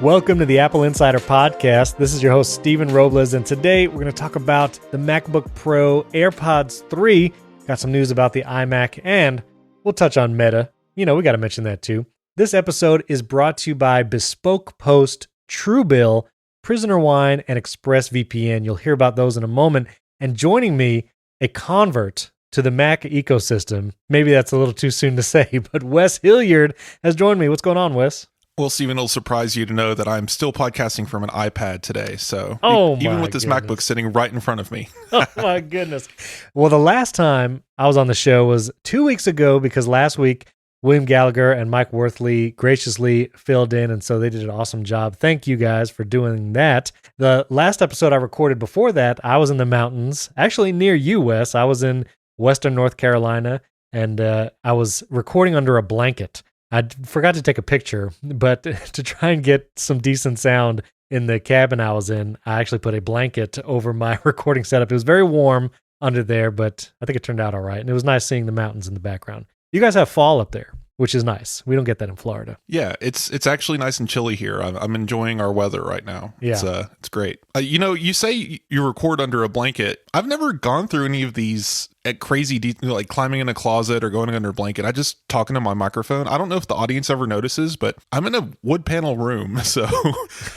Welcome to the Apple Insider Podcast. This is your host, Stephen Robles, and today we're going to talk about the MacBook Pro, AirPods 3, got some news about the iMac, and we'll touch on Meta. You know, we got to mention that too. This episode is brought to you by Bespoke Post, Truebill, Prisoner Wine, and ExpressVPN. You'll hear about those in a moment. And joining me, a convert to the Mac ecosystem. Maybe that's a little too soon to say, but Wes Hilliard has joined me. What's going on, Wes? Well, Stephen, it'll surprise you to know that I'm still podcasting from an iPad today. So even with this MacBook sitting right in front of me. Oh, my goodness. Well, the last time I was on the show was 2 weeks ago because last week, William Gallagher and Mike Worthley graciously filled in, and so they did an awesome job. Thank you guys for doing that. The last episode I recorded before that, I was in the mountains, actually near you, Wes. I was in Western North Carolina, and I was recording under a blanket. I forgot to take a picture, but to try and get some decent sound in the cabin I was in, I actually put a blanket over my recording setup. It was very warm under there, but I think it turned out all right. And it was nice seeing the mountains in the background. You guys have fall up there, which is nice. We don't get that in Florida. Yeah, it's actually nice and chilly here. I'm enjoying our weather right now. Yeah. It's great. You say you record under a blanket. I've never gone through any of these at crazy like climbing in a closet or going under a blanket. I just talking to my microphone. I don't know if the audience ever notices, but I'm in a wood panel room, so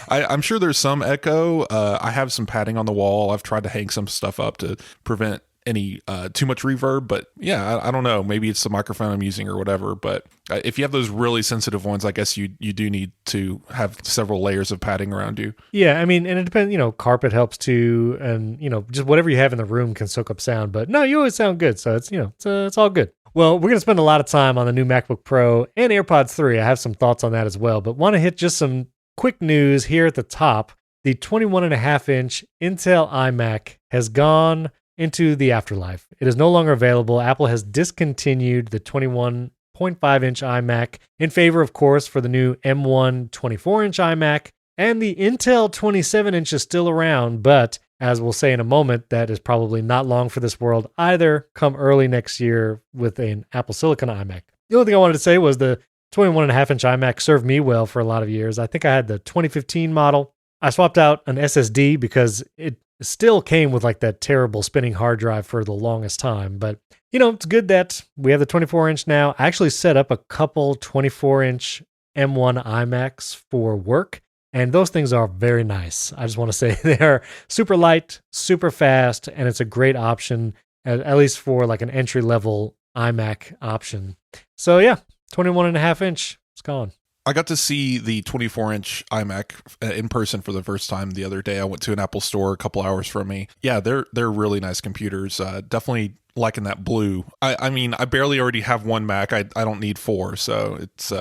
I'm sure there's some echo. I have some padding on the wall. I've tried to hang some stuff up to prevent any too much reverb, but yeah, I don't know. Maybe it's the microphone I'm using or whatever, but if you have those really sensitive ones, I guess you do need to have several layers of padding around you. Yeah, I mean, and it depends, carpet helps too, and, just whatever you have in the room can soak up sound, but no, you always sound good, so it's, it's all good. Well, we're going to spend a lot of time on the new MacBook Pro and AirPods 3. I have some thoughts on that as well, but want to hit just some quick news here at the top. The 21.5-inch Intel iMac has gone into the afterlife. It is no longer available. Apple has discontinued the 21.5-inch iMac in favor, of course, for the new M1 24-inch iMac, and the Intel 27-inch is still around, but as we'll say in a moment, that is probably not long for this world either, come early next year with an Apple Silicon iMac. The only thing I wanted to say was the 21.5-inch iMac served me well for a lot of years. I think I had the 2015 model. I swapped out an SSD because it still came with like that terrible spinning hard drive for the longest time. But, it's good that we have the 24-inch now. I actually set up a couple 24-inch M1 iMacs for work, and those things are very nice. I just want to say they are super light, super fast, and it's a great option, at least for like an entry-level iMac option. So yeah, 21.5-inch, it's gone. I got to see the 24-inch iMac in person for the first time the other day. I went to an Apple store a couple hours from me. Yeah, they're really nice computers. Definitely liking that blue. I mean, I barely already have one Mac. I don't need four, so it's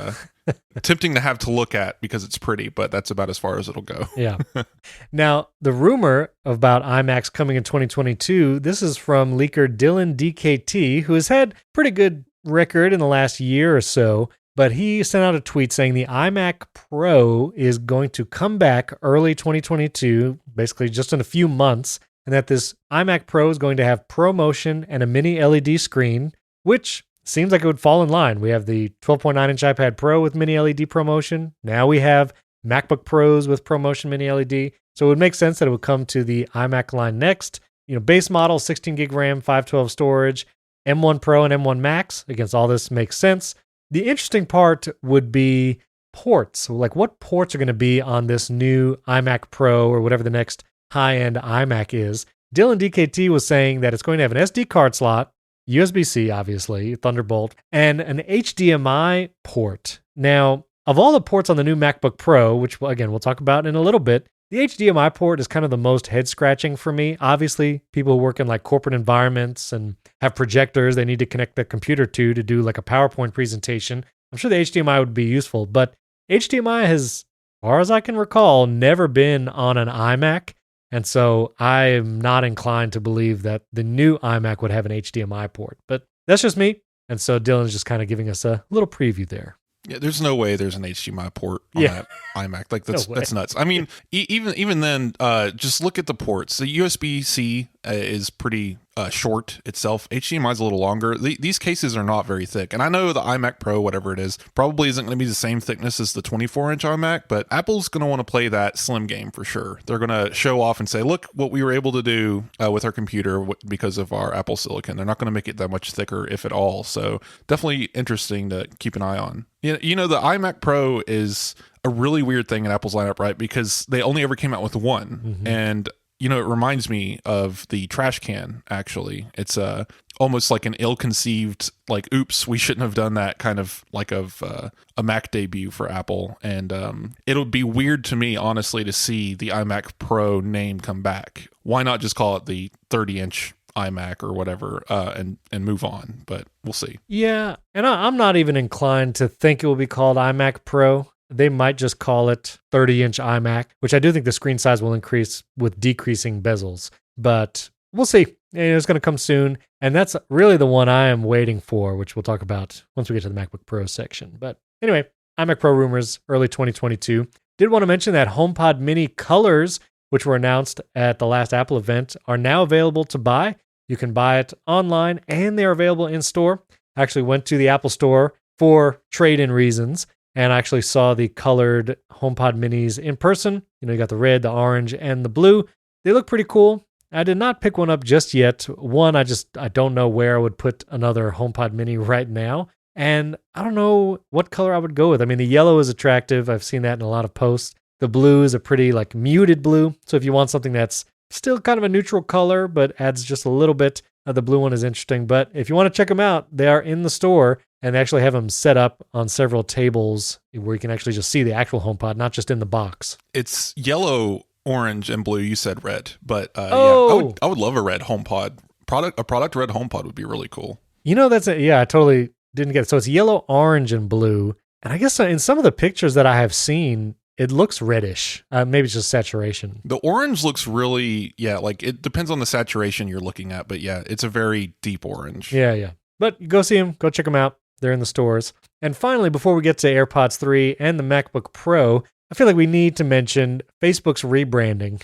tempting to have to look at because it's pretty, but that's about as far as it'll go. Yeah. Now, the rumor about iMacs coming in 2022, this is from leaker Dylan DKT, who has had pretty good record in the last year or so. But he sent out a tweet saying the iMac Pro is going to come back early 2022, basically just in a few months, and that this iMac Pro is going to have ProMotion and a mini LED screen, which seems like it would fall in line. We have the 12.9-inch iPad Pro with mini LED ProMotion. Now we have MacBook Pros with ProMotion mini LED. So it would make sense that it would come to the iMac line next. Base model, 16 gig RAM, 512 storage, M1 Pro and M1 Max. Against all this makes sense. The interesting part would be ports. Like what ports are going to be on this new iMac Pro or whatever the next high-end iMac is. Dylan DKT was saying that it's going to have an SD card slot, USB-C, obviously, Thunderbolt, and an HDMI port. Now, of all the ports on the new MacBook Pro, which, again, we'll talk about in a little bit, the HDMI port is kind of the most head-scratching for me. Obviously, people who work in like corporate environments and have projectors they need to connect their computer to do like a PowerPoint presentation. I'm sure the HDMI would be useful, but HDMI has, as far as I can recall, never been on an iMac. And so I am not inclined to believe that the new iMac would have an HDMI port. But that's just me. And so Dylan's just kind of giving us a little preview there. Yeah, there's no way there's an HDMI port on that iMac. Like that's nuts. I mean, even then, just look at the ports. The USB-C is pretty short itself. HDMI is a little longer. These cases are not very thick. And I know the iMac Pro, whatever it is, probably isn't going to be the same thickness as the 24-inch iMac, but Apple's going to want to play that slim game for sure. They're going to show off and say, look what we were able to do with our computer because of our Apple Silicon. They're not going to make it that much thicker, if at all. So definitely interesting to keep an eye on. You know, the iMac Pro is a really weird thing in Apple's lineup, right? Because they only ever came out with one. Mm-hmm. And, you know, it reminds me of the trash can, actually. It's almost like an ill-conceived, like, oops, we shouldn't have done that kind of like of a Mac debut for Apple. And it'll be weird to me, honestly, to see the iMac Pro name come back. Why not just call it the 30-inch iMac or whatever and move on? But we'll see. Yeah, and I'm not even inclined to think it will be called iMac Pro. They might just call it 30-inch iMac, which I do think the screen size will increase with decreasing bezels. But we'll see. It's going to come soon. And that's really the one I am waiting for, which we'll talk about once we get to the MacBook Pro section. But anyway, iMac Pro rumors, early 2022. Did want to mention that HomePod Mini colors, which were announced at the last Apple event, are now available to buy. You can buy it online, and they are available in store. I actually went to the Apple Store for trade-in reasons, and I actually saw the colored HomePod Minis in person. You know, you got the red, the orange, and the blue. They look pretty cool. I did not pick one up just yet. One, I don't know where I would put another HomePod Mini right now, and I don't know what color I would go with. I mean, the yellow is attractive. I've seen that in a lot of posts. The blue is a pretty, like, muted blue. So if you want something that's still kind of a neutral color, but adds just a little bit. The blue one is interesting. But if you want to check them out, they are in the store, and they actually have them set up on several tables where you can actually just see the actual HomePod, not just in the box. It's yellow, orange, and blue. You said red, but yeah, I would love a red HomePod product. A product red HomePod would be really cool. You know, that's it. Yeah, I totally didn't get it. So it's yellow, orange, and blue. And I guess in some of the pictures that I have seen, it looks reddish. Maybe it's just saturation. The orange looks really, like it depends on the saturation you're looking at, but yeah, it's a very deep orange. Yeah. But go see them. Go check them out. They're in the stores. And finally, before we get to AirPods 3 and the MacBook Pro, I feel like we need to mention Facebook's rebranding.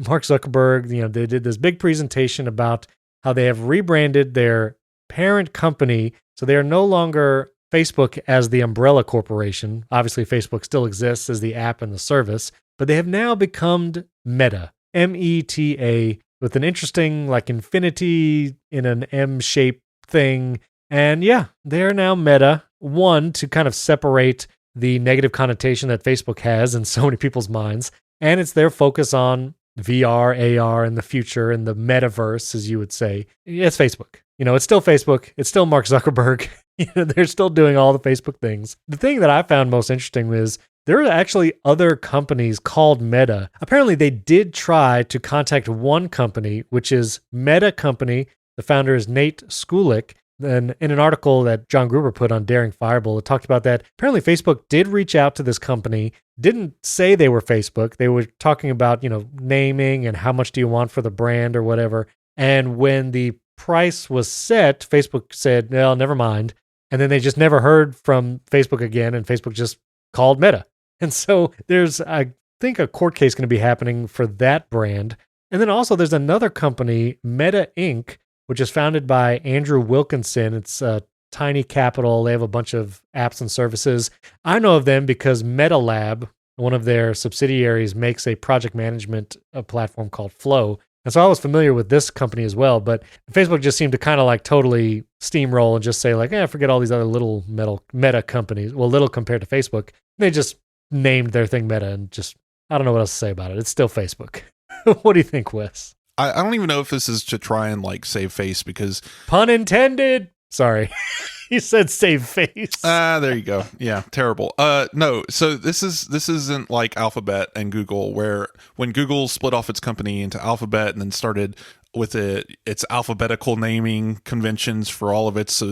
Mark Zuckerberg, they did this big presentation about how they have rebranded their parent company. So they are no longer Facebook as the umbrella corporation. Obviously, Facebook still exists as the app and the service, but they have now become Meta, META, with an interesting, like, infinity in an M-shaped thing. And yeah, they're now Meta, one, to kind of separate the negative connotation that Facebook has in so many people's minds. And it's their focus on VR, AR, and the future, and the metaverse, as you would say. It's Facebook. It's still Facebook. It's still Mark Zuckerberg. They're still doing all the Facebook things. The thing that I found most interesting was there are actually other companies called Meta. Apparently, they did try to contact one company, which is Meta Company. The founder is Nate Skulik. Then in an article that John Gruber put on Daring Fireball, it talked about that. Apparently, Facebook did reach out to this company, didn't say they were Facebook. They were talking about, naming and how much do you want for the brand or whatever. And when the price was set, Facebook said, no, never mind. And then they just never heard from Facebook again, and Facebook just called Meta. And so there's, I think, a court case going to be happening for that brand. And then also there's another company, Meta Inc., which is founded by Andrew Wilkinson. It's a tiny capital. They have a bunch of apps and services. I know of them because MetaLab, one of their subsidiaries, makes a project management platform called Flow. And so I was familiar with this company as well, but Facebook just seemed to kind of like totally steamroll and just say like, forget all these other little Meta companies. Well, little compared to Facebook. They just named their thing Meta and just, I don't know what else to say about it. It's still Facebook. What do you think, Wes? I don't even know if this is to try and like save face because... Pun intended. Sorry. You said save face. There you go. Yeah, terrible. No, so this isn't like Alphabet and Google, where when Google split off its company into Alphabet and then started with its alphabetical naming conventions for all of its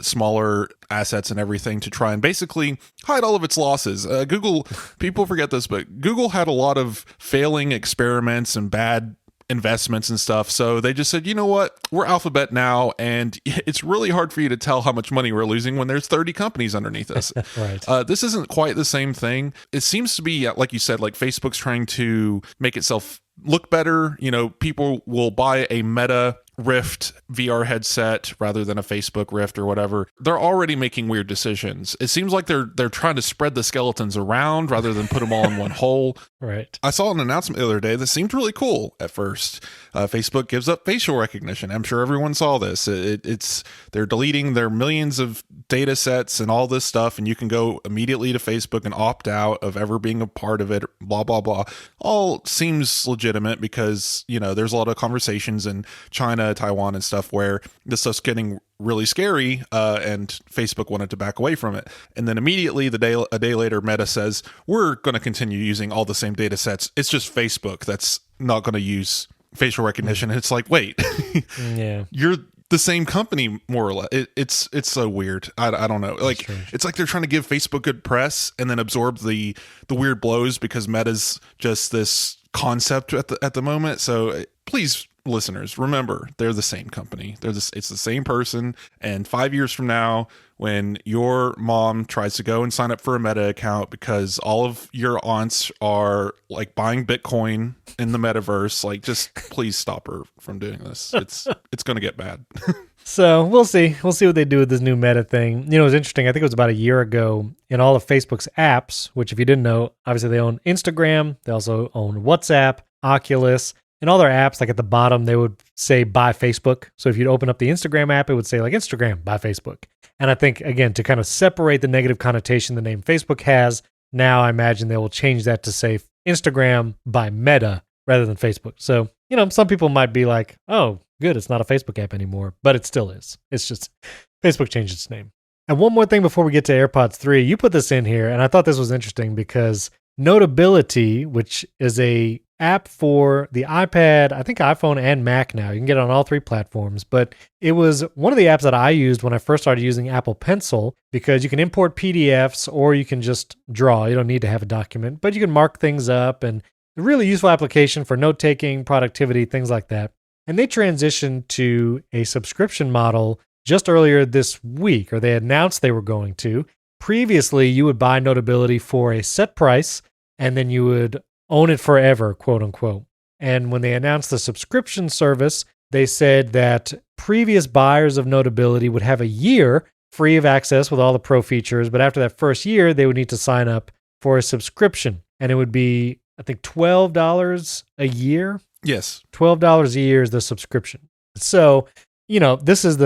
smaller assets and everything to try and basically hide all of its losses. Google, people forget this, but Google had a lot of failing experiments and bad investments and stuff. So they just said, you know what? We're Alphabet now, and it's really hard for you to tell how much money we're losing when there's 30 companies underneath us. Right. This isn't quite the same thing. It seems to be, like you said, like Facebook's trying to make itself look better. People will buy a Meta Rift VR headset rather than a Facebook Rift or whatever. They're already making weird decisions. It seems like they're trying to spread the skeletons around rather than put them all in one hole. Right. I saw an announcement the other day that seemed really cool at first. Facebook gives up facial recognition. I'm sure everyone saw this. They're deleting their millions of data sets and all this stuff, and you can go immediately to Facebook and opt out of ever being a part of it, blah, blah, blah. All seems legitimate because, there's a lot of conversations in China, Taiwan, and stuff where this stuff's getting really scary, and Facebook wanted to back away from it. And then immediately a day later, Meta says, we're going to continue using all the same data sets. It's just Facebook that's not going to use facial recognition. And it's like, wait, Yeah. you're the same company, more or less. It's so weird. I don't know. Like, it's like they're trying to give Facebook good press and then absorb the weird blows because Meta's just this concept at the moment. So please, listeners, remember, they're the same company. It's the same person. And 5 years from now, when your mom tries to go and sign up for a Meta account because all of your aunts are like buying Bitcoin in the metaverse, like, just please stop her from doing this. It's going to get bad. So we'll see. We'll see what they do with this new Meta thing. It was interesting. I think it was about a year ago in all of Facebook's apps, which if you didn't know, obviously they own Instagram. They also own WhatsApp, Oculus, and all their apps, like at the bottom, they would say buy Facebook. So if you'd open up the Instagram app, it would say like Instagram, buy Facebook. And I think, again, to kind of separate the negative connotation the name Facebook has, now I imagine they will change that to say Instagram by Meta rather than Facebook. So, some people might be like, oh, good, it's not a Facebook app anymore, but it still is. It's just Facebook changed its name. And one more thing before we get to AirPods 3, you put this in here, and I thought this was interesting because Notability, which is a app for the iPad, I think iPhone and Mac now. You can get it on all three platforms, but it was one of the apps that I used when I first started using Apple Pencil because you can import PDFs or you can just draw. You don't need to have a document, but you can mark things up, and a really useful application for note-taking, productivity, things like that. And they transitioned to a subscription model just earlier this week, or they announced they were going to. Previously, you would buy Notability for a set price, and then you would own it forever, quote unquote. And when they announced the subscription service, they said that previous buyers of Notability would have a year free of access with all the pro features, but after that first year, they would need to sign up for a subscription. And it would be, I think, $12 a year. Yes. $12 a year is the subscription. So, this is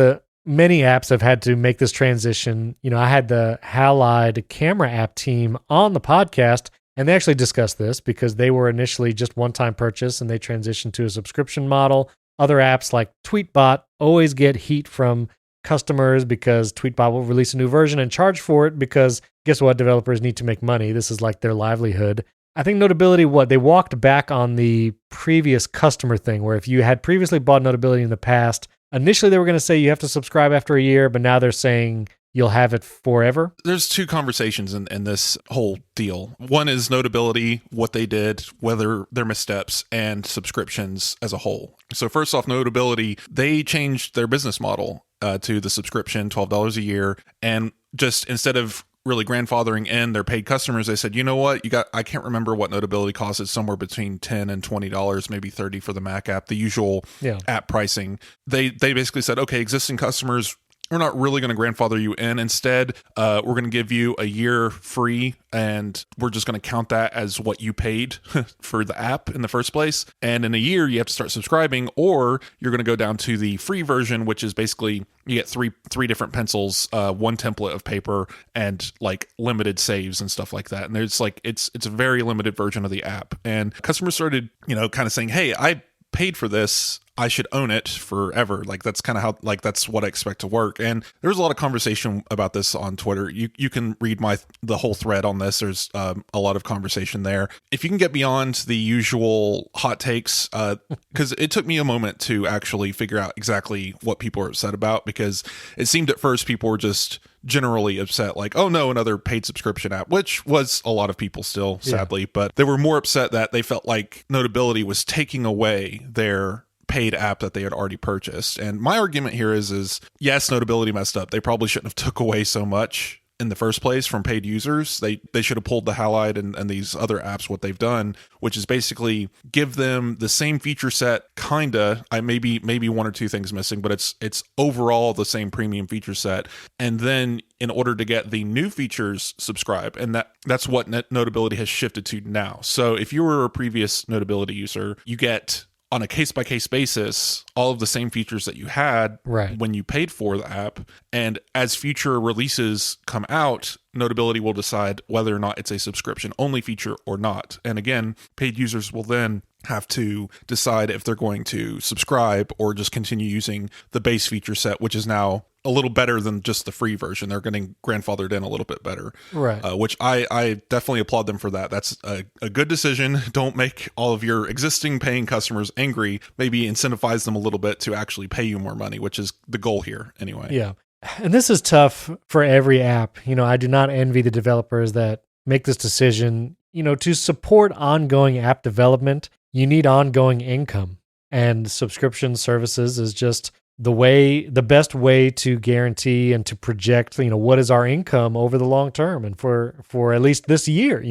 many apps have had to make this transition. I had the Halide camera app team on the podcast, and they actually discussed this because they were initially just one-time purchase and they transitioned to a subscription model. Other apps like Tweetbot always get heat from customers because Tweetbot will release a new version and charge for it because guess what? Developers need to make money. This is like their livelihood. I think Notability, they walked back on the previous customer thing where if you had previously bought Notability in the past, initially they were going to say you have to subscribe after a year, but now they're saying you'll have it forever. There's two conversations in this whole deal. One is Notability, what they did, whether their missteps, and subscriptions as a whole. So first off, Notability, they changed their business model to the subscription, $12 a year, and just instead of really grandfathering in their paid customers, they said, you know what, I can't remember what Notability costs. It's somewhere between $10 and $20, maybe $30 for the Mac app, the usual app pricing. They basically said, okay, existing customers, we're not really going to grandfather you in. Instead, we're going to give you a year free, and we're just going to count that as what you paid for the app in the first place. And in a year, you have to start subscribing, or you're going to go down to the free version, which is basically you get three different pencils, one template of paper, and like limited saves and stuff like that. And there's like it's a very limited version of the app. And customers started, kind of saying, hey, I paid for this, I should own it forever. Like that's kind of how, like that's what I expect to work. And there was a lot of conversation about this on Twitter. You can read the whole thread on this. There's a lot of conversation there. If you can get beyond the usual hot takes, because it took me a moment to actually figure out exactly what people are upset about, because it seemed at first people were just generally upset, like, oh no, another paid subscription app, which was a lot of people still, sadly, but they were more upset that they felt like Notability was taking away their paid app that they had already purchased. And my argument here is yes, Notability messed up. They probably shouldn't have took away so much, in the first place from paid users. They should have pulled the Halide and these other apps, what they've done, which is basically give them the same feature set, kinda. I maybe one or two things missing, but it's overall the same premium feature set. And then in order to get the new features, subscribe. And that's what Notability has shifted to now. So if you were a previous Notability user, you get, on a case-by-case basis, all of the same features that you had when you paid for the app. And as future releases come out, Notability will decide whether or not it's a subscription-only feature or not. And again, paid users will then have to decide if they're going to subscribe or just continue using the base feature set, which is now a little better than just the free version. They're getting grandfathered in a little bit better, which I definitely applaud them for that. That's a good decision. Don't make all of your existing paying customers angry. Maybe incentivize them a little bit to actually pay you more money, which is the goal here anyway. Yeah. And this is tough for every app. I do not envy the developers that make this decision. To support ongoing app development, you need ongoing income, and subscription services is just the best way to guarantee and to project, what is our income over the long term and for at least this year,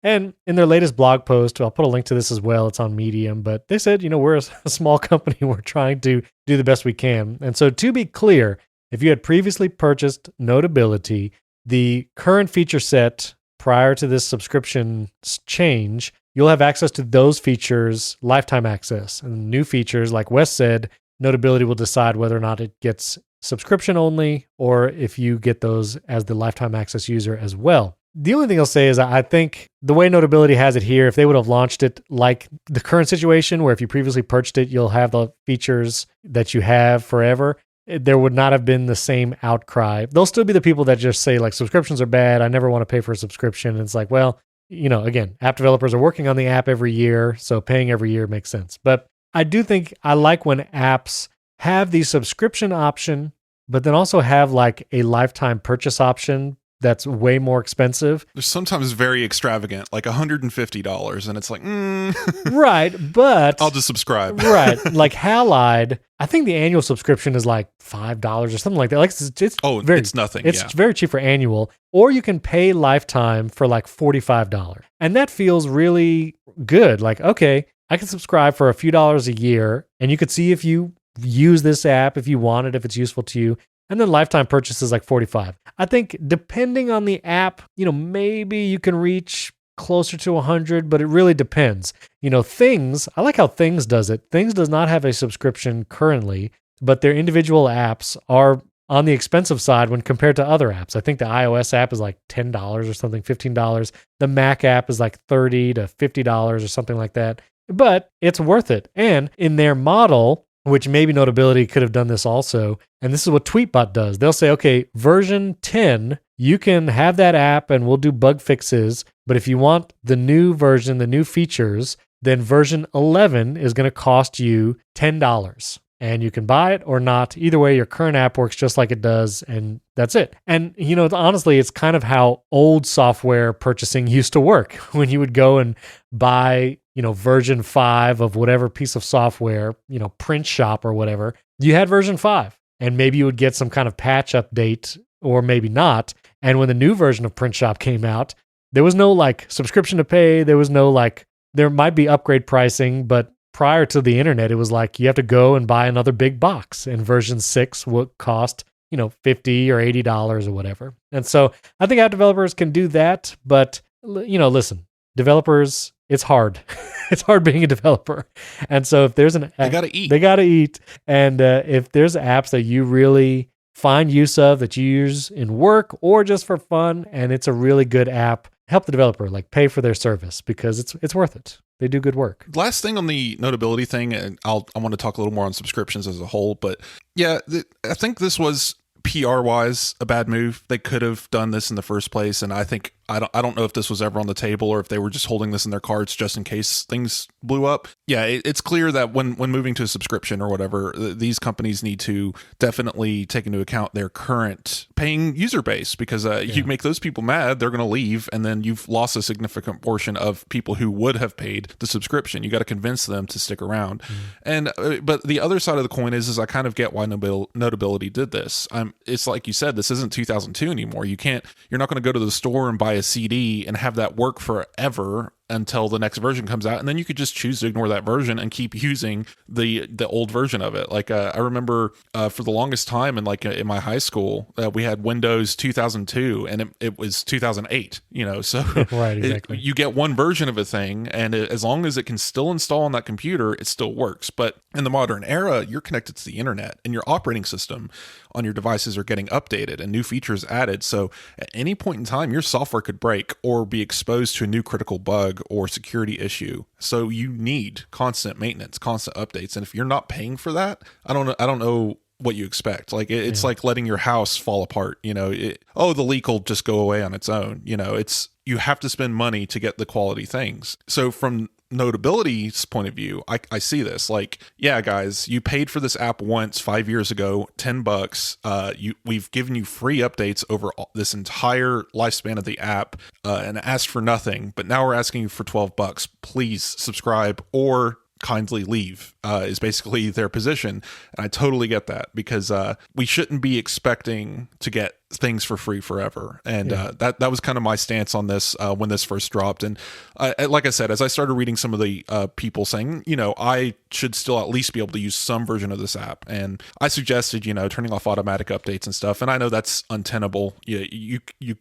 And in their latest blog post, I'll put a link to this as well. It's on Medium, but they said, we're a small company. We're trying to do the best we can. And so to be clear, if you had previously purchased Notability, the current feature set prior to this subscription change, you'll have access to those features, lifetime access. And new features, like Wes said, Notability will decide whether or not it gets subscription only or if you get those as the lifetime access user as well. The only thing I'll say is I think the way Notability has it here, if they would have launched it like the current situation where if you previously purchased it, you'll have the features that you have forever, there would not have been the same outcry. There'll still be the people that just say like subscriptions are bad. I never want to pay for a subscription. And it's like, well, again, app developers are working on the app every year, so paying every year makes sense. But I do think I like when apps have the subscription option, but then also have like a lifetime purchase option that's way more expensive. They're sometimes very extravagant, like $150, and it's like, right, but I'll just subscribe. Right, like Halide, I think the annual subscription is like $5 or something like that. Like it's nothing. It's very cheap for annual, or you can pay lifetime for like $45, and that feels really good. Like, okay, I can subscribe for a few dollars a year, and you could see if you use this app, if you want it, if it's useful to you. And then lifetime purchase is like $45. I think depending on the app, maybe you can reach closer to $100, but it really depends. Things, I like how Things does it. Things does not have a subscription currently, but their individual apps are on the expensive side when compared to other apps. I think the iOS app is like $10 or something, $15. The Mac app is like $30 to $50 or something like that. But it's worth it. And in their model, which maybe Notability could have done this also, and this is what Tweetbot does. They'll say, okay, version 10, you can have that app and we'll do bug fixes, but if you want the new version, the new features, then version 11 is going to cost you $10. And you can buy it or not. Either way, your current app works just like it does, and that's it. And, honestly, it's kind of how old software purchasing used to work. When you would go and buy, version 5 of whatever piece of software, Print Shop or whatever, you had version 5. And maybe you would get some kind of patch update or maybe not. And when the new version of Print Shop came out, there was no subscription to pay. There was no there might be upgrade pricing, but prior to the internet, it was like you have to go and buy another big box, and version 6 would cost, $50 or $80 or whatever. And so I think app developers can do that, but listen, developers, it's hard. It's hard being a developer. And so if there's they got to eat. They got to eat. And if there's apps that you really find use of, that you use in work or just for fun, and it's a really good app, help the developer, pay for their service, because it's worth it. They do good work. Last thing on the Notability thing, and I want to talk a little more on subscriptions as a whole, but yeah, I think this was PR-wise a bad move. They could have done this in the first place, and I think I don't know if this was ever on the table or if they were just holding this in their cards just in case things blew up. Yeah, it's clear that when moving to a subscription or whatever, these companies need to definitely take into account their current paying user base, because you make those people mad, they're going to leave, and then you've lost a significant portion of people who would have paid the subscription. You got to convince them to stick around. And but the other side of the coin is I kind of get why Notability did this. It's like you said, this isn't 2002 anymore. You're not going to go to the store and buy a CD and have that work forever until the next version comes out, and then you could just choose to ignore that version and keep using the old version of it. Like I remember for the longest time in my high school, we had Windows 2002 and it was 2008, so right, exactly. You get one version of a thing, and as long as it can still install on that computer, it still works. But in the modern era, you're connected to the internet, and your operating system on your devices are getting updated and new features added. So at any point in time, your software could break or be exposed to a new critical bug or security issue. So you need constant maintenance, constant updates. And if you're not paying for that, I don't know what you expect. Like it's like letting your house fall apart. The leak will just go away on its own. You have to spend money to get the quality things. So from Notability's point of view, I see this like, yeah, guys, you paid for this app once 5 years ago, $10. We've given you free updates over this entire lifespan of the app, and asked for nothing. But now we're asking you for $12. Please subscribe or kindly leave, is basically their position. And I totally get that, because we shouldn't be expecting to get things for free forever. And that was kind of my stance on this when this first dropped. And like I said, as I started reading some of the people saying, I should still at least be able to use some version of this app, and I suggested, turning off automatic updates and stuff. And I know that's untenable. You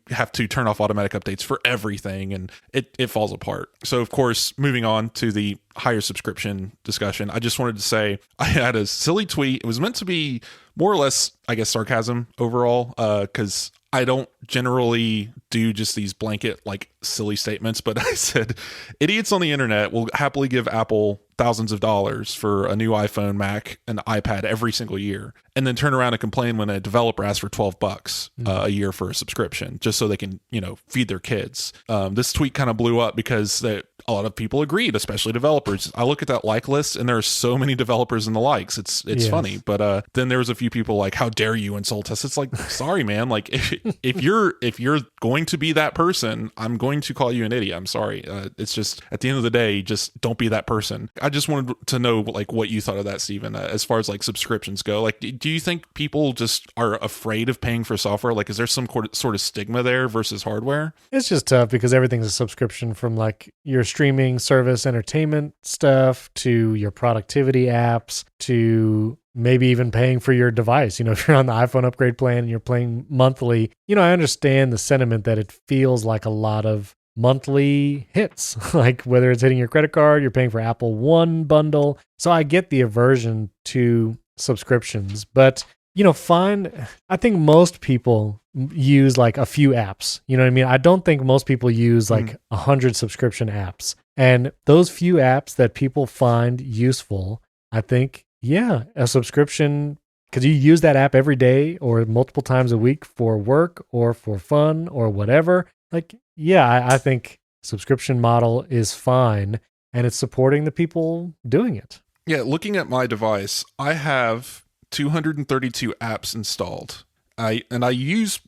have to turn off automatic updates for everything, and it falls apart. So of course, moving on to the higher subscription discussion, I just wanted to say I had a silly tweet. It was meant to be more or less, I guess, sarcasm overall, because I don't generally do just these blanket, like, silly statements. But I said, idiots on the internet will happily give Apple thousands of dollars for a new iPhone, Mac, and iPad every single year, and then turn around and complain when a developer asks for $12 a year for a subscription, just so they can, feed their kids. This tweet kind of blew up because a lot of people agreed, especially developers. I look at that like list, and there are so many developers in the likes. It's funny. But then there was a few people like, how dare you insult us? It's like, sorry, man. Like, if you're going to be that person, I'm going to call you an idiot. I'm sorry. It's just, at the end of the day, just don't be that person. I just wanted to know, like, what you thought of that, Stephen, as far as like subscriptions go. Like, do you think people just are afraid of paying for software? Like, is there some sort of stigma there versus hardware? It's just tough because everything's a subscription, from like your streaming service entertainment stuff to your productivity apps to maybe even paying for your device. If you're on the iPhone upgrade plan and you're paying monthly, I understand the sentiment that it feels like a lot of monthly hits, like whether it's hitting your credit card, you're paying for Apple One bundle. So I get the aversion to subscriptions, but I think most people use like a few apps. You know what I mean? I don't think most people use like 100 subscription apps. And those few apps that people find useful, I think, a subscription, because you use that app every day or multiple times a week for work or for fun or whatever. Like, I think subscription model is fine, and it's supporting the people doing it. Yeah, looking at my device, I have 232 apps installed. I use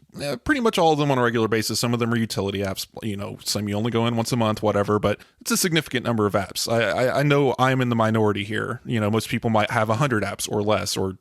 pretty much all of them on a regular basis. Some of them are utility apps, some you only go in once a month, whatever, but it's a significant number of apps. I know I'm in the minority here. Most people might have 100 apps or less, or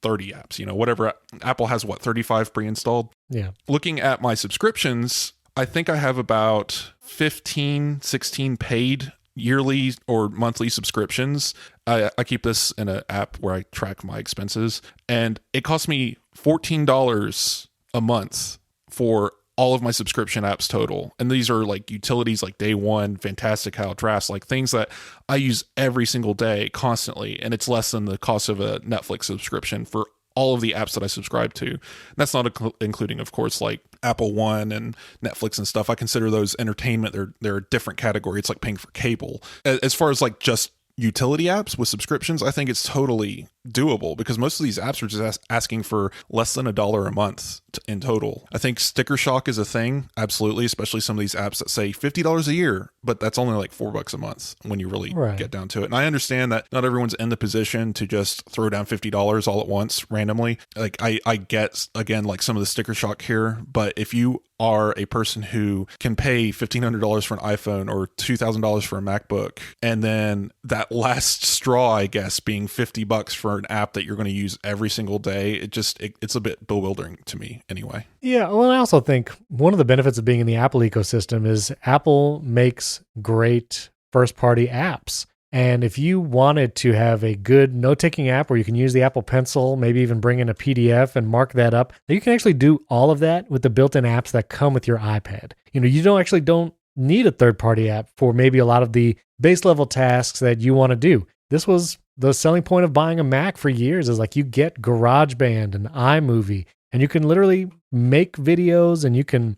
30 apps, whatever. Apple has 35 pre-installed? Yeah. Looking at my subscriptions, I think I have about 15, 16 paid yearly or monthly subscriptions. I keep this in an app where I track my expenses, and it costs me $14 a month for all of my subscription apps total. And these are like utilities like Day One, Fantastical, Drafts, like things that I use every single day constantly. And it's less than the cost of a Netflix subscription for all of the apps that I subscribe to. And that's not including, of course, like Apple One and Netflix and stuff. I consider those entertainment. They're a different category. It's like paying for cable. As far as like just utility apps with subscriptions, I think it's totally doable because most of these apps are just asking for less than $1 a month in total. I think sticker shock is a thing, absolutely, especially some of these apps that say $50 a year, but that's only like $4 a month when you really get down to it. And I understand that not everyone's in the position to just throw down $50 all at once randomly. Like I get, again, like some of the sticker shock here, but if you are a person who can pay $1,500 for an iPhone or $2,000 for a MacBook, and then that last straw, I guess, being $50 for an app that you're going to use every single day, it's a bit bewildering to me anyway. Yeah, well, I also think one of the benefits of being in the Apple ecosystem is Apple makes great first-party apps. And if you wanted to have a good note-taking app where you can use the Apple Pencil, maybe even bring in a PDF and mark that up, you can actually do all of that with the built-in apps that come with your iPad. You don't need a third-party app for maybe a lot of the base-level tasks that you want to do. This was the selling point of buying a Mac for years, is like you get GarageBand and iMovie, and you can literally make videos and you can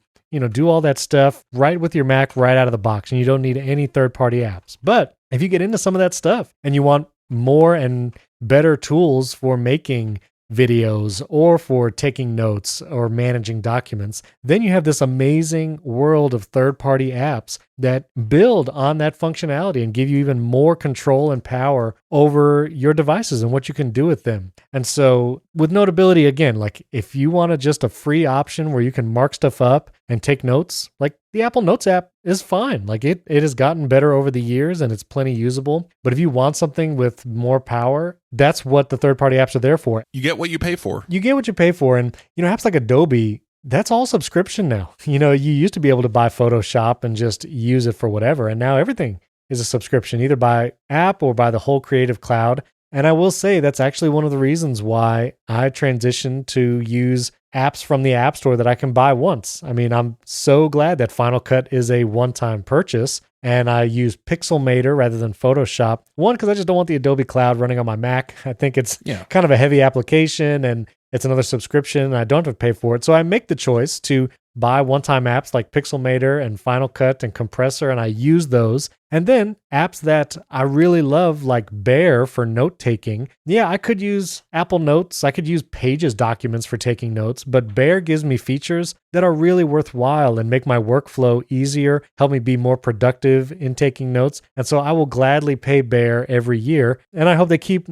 do all that stuff right with your Mac right out of the box, and you don't need any third-party apps. But if you get into some of that stuff and you want more and better tools for making videos or for taking notes or managing documents, then you have this amazing world of third-party apps that build on that functionality and give you even more control and power over your devices and what you can do with them. And so with Notability, again, like if you want just a free option where you can mark stuff up and take notes, like the Apple Notes app is fine. Like it has gotten better over the years and it's plenty usable. But if you want something with more power, that's what the third-party apps are there for. You get what you pay for. You get what you pay for. And, apps like Adobe, that's all subscription now. You used to be able to buy Photoshop and just use it for whatever. And now everything is a subscription, either by app or by the whole Creative Cloud. And I will say that's actually one of the reasons why I transitioned to use apps from the App Store that I can buy once. I mean, I'm so glad that Final Cut is a one-time purchase, and I use Pixelmator rather than Photoshop. One, because I just don't want the Adobe Cloud running on my Mac. I think it's kind of a heavy application, and it's another subscription, and I don't have to pay for it. So I make the choice to buy one-time apps like Pixelmator and Final Cut and Compressor, and I use those. And then apps that I really love, like Bear for note-taking. Yeah, I could use Apple Notes. I could use Pages documents for taking notes, but Bear gives me features that are really worthwhile and make my workflow easier, help me be more productive in taking notes. And so I will gladly pay Bear every year, and I hope they keep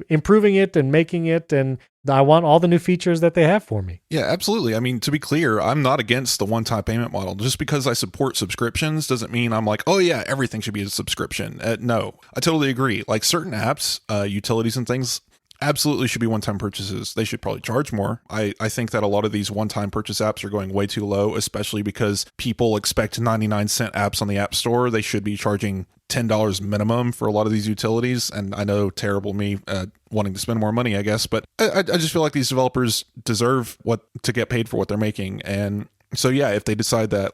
improving it and making it, and I want all the new features that they have for me. Yeah, absolutely. I mean, to be clear, I'm not against the one-time payment model. Just because I support subscriptions doesn't mean I'm like, oh yeah, everything should be a subscription. No, I totally agree. Like certain apps, utilities and things, absolutely should be one-time purchases. They should probably charge more. I think that a lot of these one-time purchase apps are going way too low, especially because people expect 99-cent apps on the App Store. They should be charging $10 minimum for a lot of these utilities. And I know, terrible me, wanting to spend more money, I guess, but I just feel like these developers deserve to get paid for what they're making. And so, yeah, if they decide that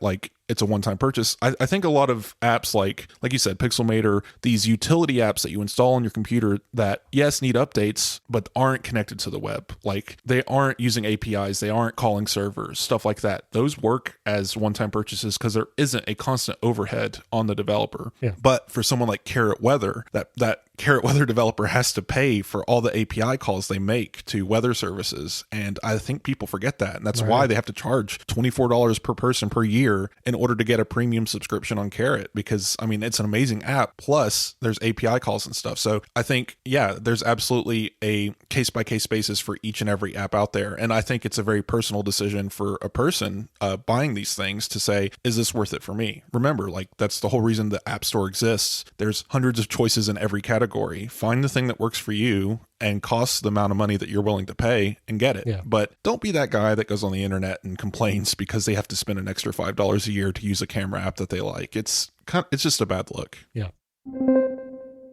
it's a one-time purchase, I think a lot of apps like you said, Pixelmator, these utility apps that you install on your computer that, yes, need updates, but aren't connected to the web. Like they aren't using APIs, they aren't calling servers, stuff like that. Those work as one-time purchases because there isn't a constant overhead on the developer. Yeah. But for someone like Carrot Weather, that Carrot Weather developer has to pay for all the API calls they make to weather services. And I think people forget that. And that's why they have to charge $24 per person per year in order to get a premium subscription on Carrot, because I mean, it's an amazing app. Plus there's API calls and stuff. So I think, yeah, there's absolutely a case by case basis for each and every app out there. And I think it's a very personal decision for a person buying these things to say, is this worth it for me? Remember, that's the whole reason the App Store exists. There's hundreds of choices in every category. Find the thing that works for you and costs the amount of money that you're willing to pay and get it. Yeah. But don't be that guy that goes on the internet and complains because they have to spend an extra $5 a year to use a camera app that they like. It's just a bad look. Yeah.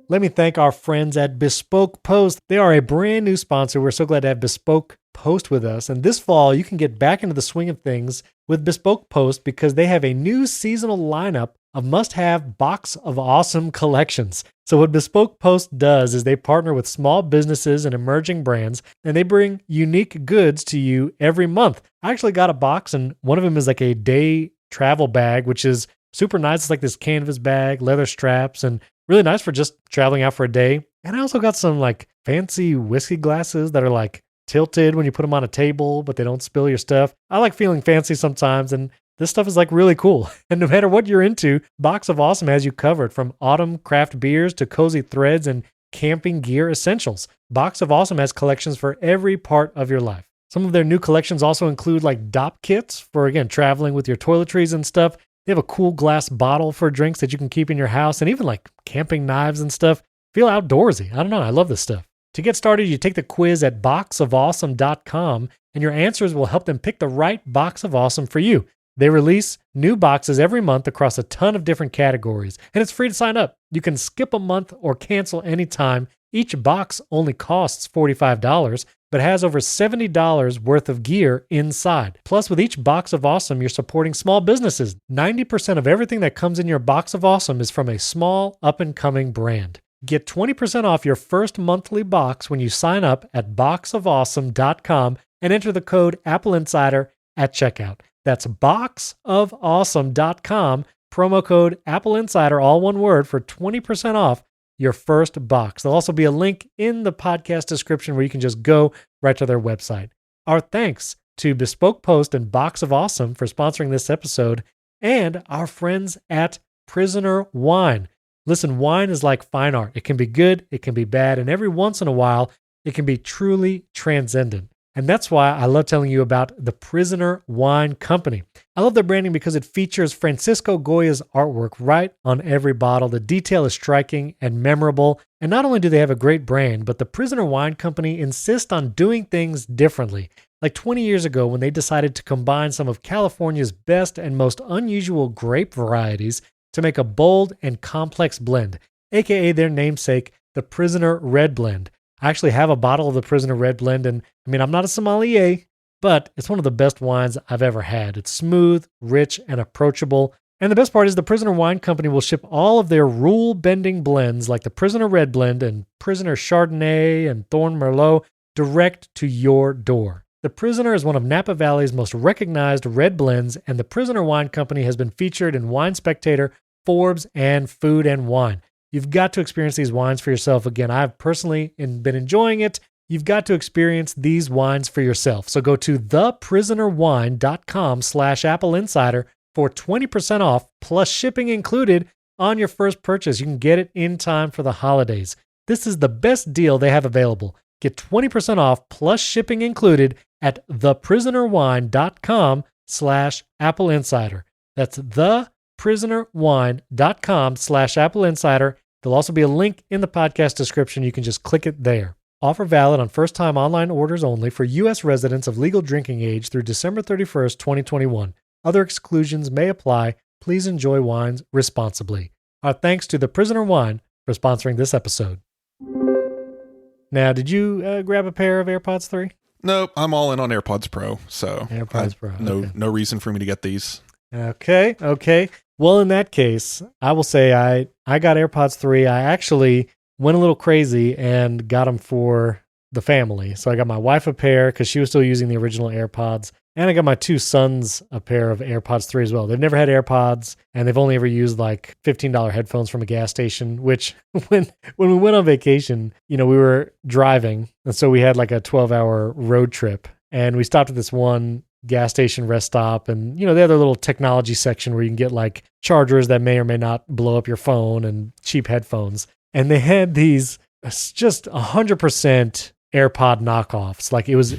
Let me thank our friends at Bespoke Post. They are a brand new sponsor. We're so glad to have Bespoke Post with us. And this fall, you can get back into the swing of things with Bespoke Post because they have a new seasonal lineup of must-have box of awesome collections. So what Bespoke Post does is they partner with small businesses and emerging brands, and they bring unique goods to you every month. I actually got a box, and one of them is like a day travel bag, which is super nice. It's like this canvas bag, leather straps, and really nice for just traveling out for a day. And I also got some like fancy whiskey glasses that are like tilted when you put them on a table, but they don't spill your stuff. I like feeling fancy sometimes, and this stuff is like really cool. And no matter what you're into, Box of Awesome has you covered, from autumn craft beers to cozy threads and camping gear essentials. Box of Awesome has collections for every part of your life. Some of their new collections also include like DOP kits for, again, traveling with your toiletries and stuff. They have a cool glass bottle for drinks that you can keep in your house, and even like camping knives and stuff. Feel outdoorsy. I don't know. I love this stuff. To get started, you take the quiz at boxofawesome.com, and your answers will help them pick the right Box of Awesome for you. They release new boxes every month across a ton of different categories, and it's free to sign up. You can skip a month or cancel anytime. Each box only costs $45, but has over $70 worth of gear inside. Plus, with each Box of Awesome, you're supporting small businesses. 90% of everything that comes in your Box of Awesome is from a small, up-and-coming brand. Get 20% off your first monthly box when you sign up at boxofawesome.com and enter the code AppleInsider at checkout. That's boxofawesome.com, promo code AppleInsider, all one word, for 20% off your first box. There'll also be a link in the podcast description where you can just go right to their website. Our thanks to Bespoke Post and Box of Awesome for sponsoring this episode, and our friends at Prisoner Wine. Listen, wine is like fine art. It can be good, it can be bad, and every once in a while, it can be truly transcendent. And that's why I love telling you about the Prisoner Wine Company. I love their branding because it features Francisco Goya's artwork right on every bottle. The detail is striking and memorable. And not only do they have a great brand, but the Prisoner Wine Company insists on doing things differently. Like 20 years ago, when they decided to combine some of California's best and most unusual grape varieties to make a bold and complex blend, aka their namesake, the Prisoner Red Blend. I actually have a bottle of the Prisoner Red Blend, and I mean, I'm not a sommelier, but it's one of the best wines I've ever had. It's smooth, rich, and approachable. And the best part is the Prisoner Wine Company will ship all of their rule-bending blends like the Prisoner Red Blend and Prisoner Chardonnay and Thorn Merlot direct to your door. The Prisoner is one of Napa Valley's most recognized red blends, and the Prisoner Wine Company has been featured in Wine Spectator, Forbes, and Food and Wine. You've got to experience these wines for yourself. Again, I've personally been enjoying it. You've got to experience these wines for yourself. So go to theprisonerwine.com/AppleInsider for 20% off plus shipping included on your first purchase. You can get it in time for the holidays. This is the best deal they have available. Get 20% off plus shipping included at theprisonerwine.com/AppleInsider. That's theprisonerwine.com/AppleInsider. There'll also be a link in the podcast description. You can just click it there. Offer valid on first-time online orders only for U.S. residents of legal drinking age through December 31st, 2021. Other exclusions may apply. Please enjoy wines responsibly. Our thanks to the Prisoner Wine for sponsoring this episode. Now, did you grab a pair of AirPods 3? Nope, I'm all in on AirPods Pro, so AirPods Pro. No reason for me to get these. Okay. Well, in that case, I will say I got AirPods 3. I actually went a little crazy and got them for the family. So I got my wife a pair because she was still using the original AirPods. And I got my two sons a pair of AirPods 3 as well. They've never had AirPods, and they've only ever used like $15 headphones from a gas station, which when we went on vacation, we were driving. And so we had like a 12-hour road trip. And we stopped at this one gas station rest stop, and they have their little technology section where you can get like chargers that may or may not blow up your phone and cheap headphones. And they had these just 100% AirPod knockoffs. Like it was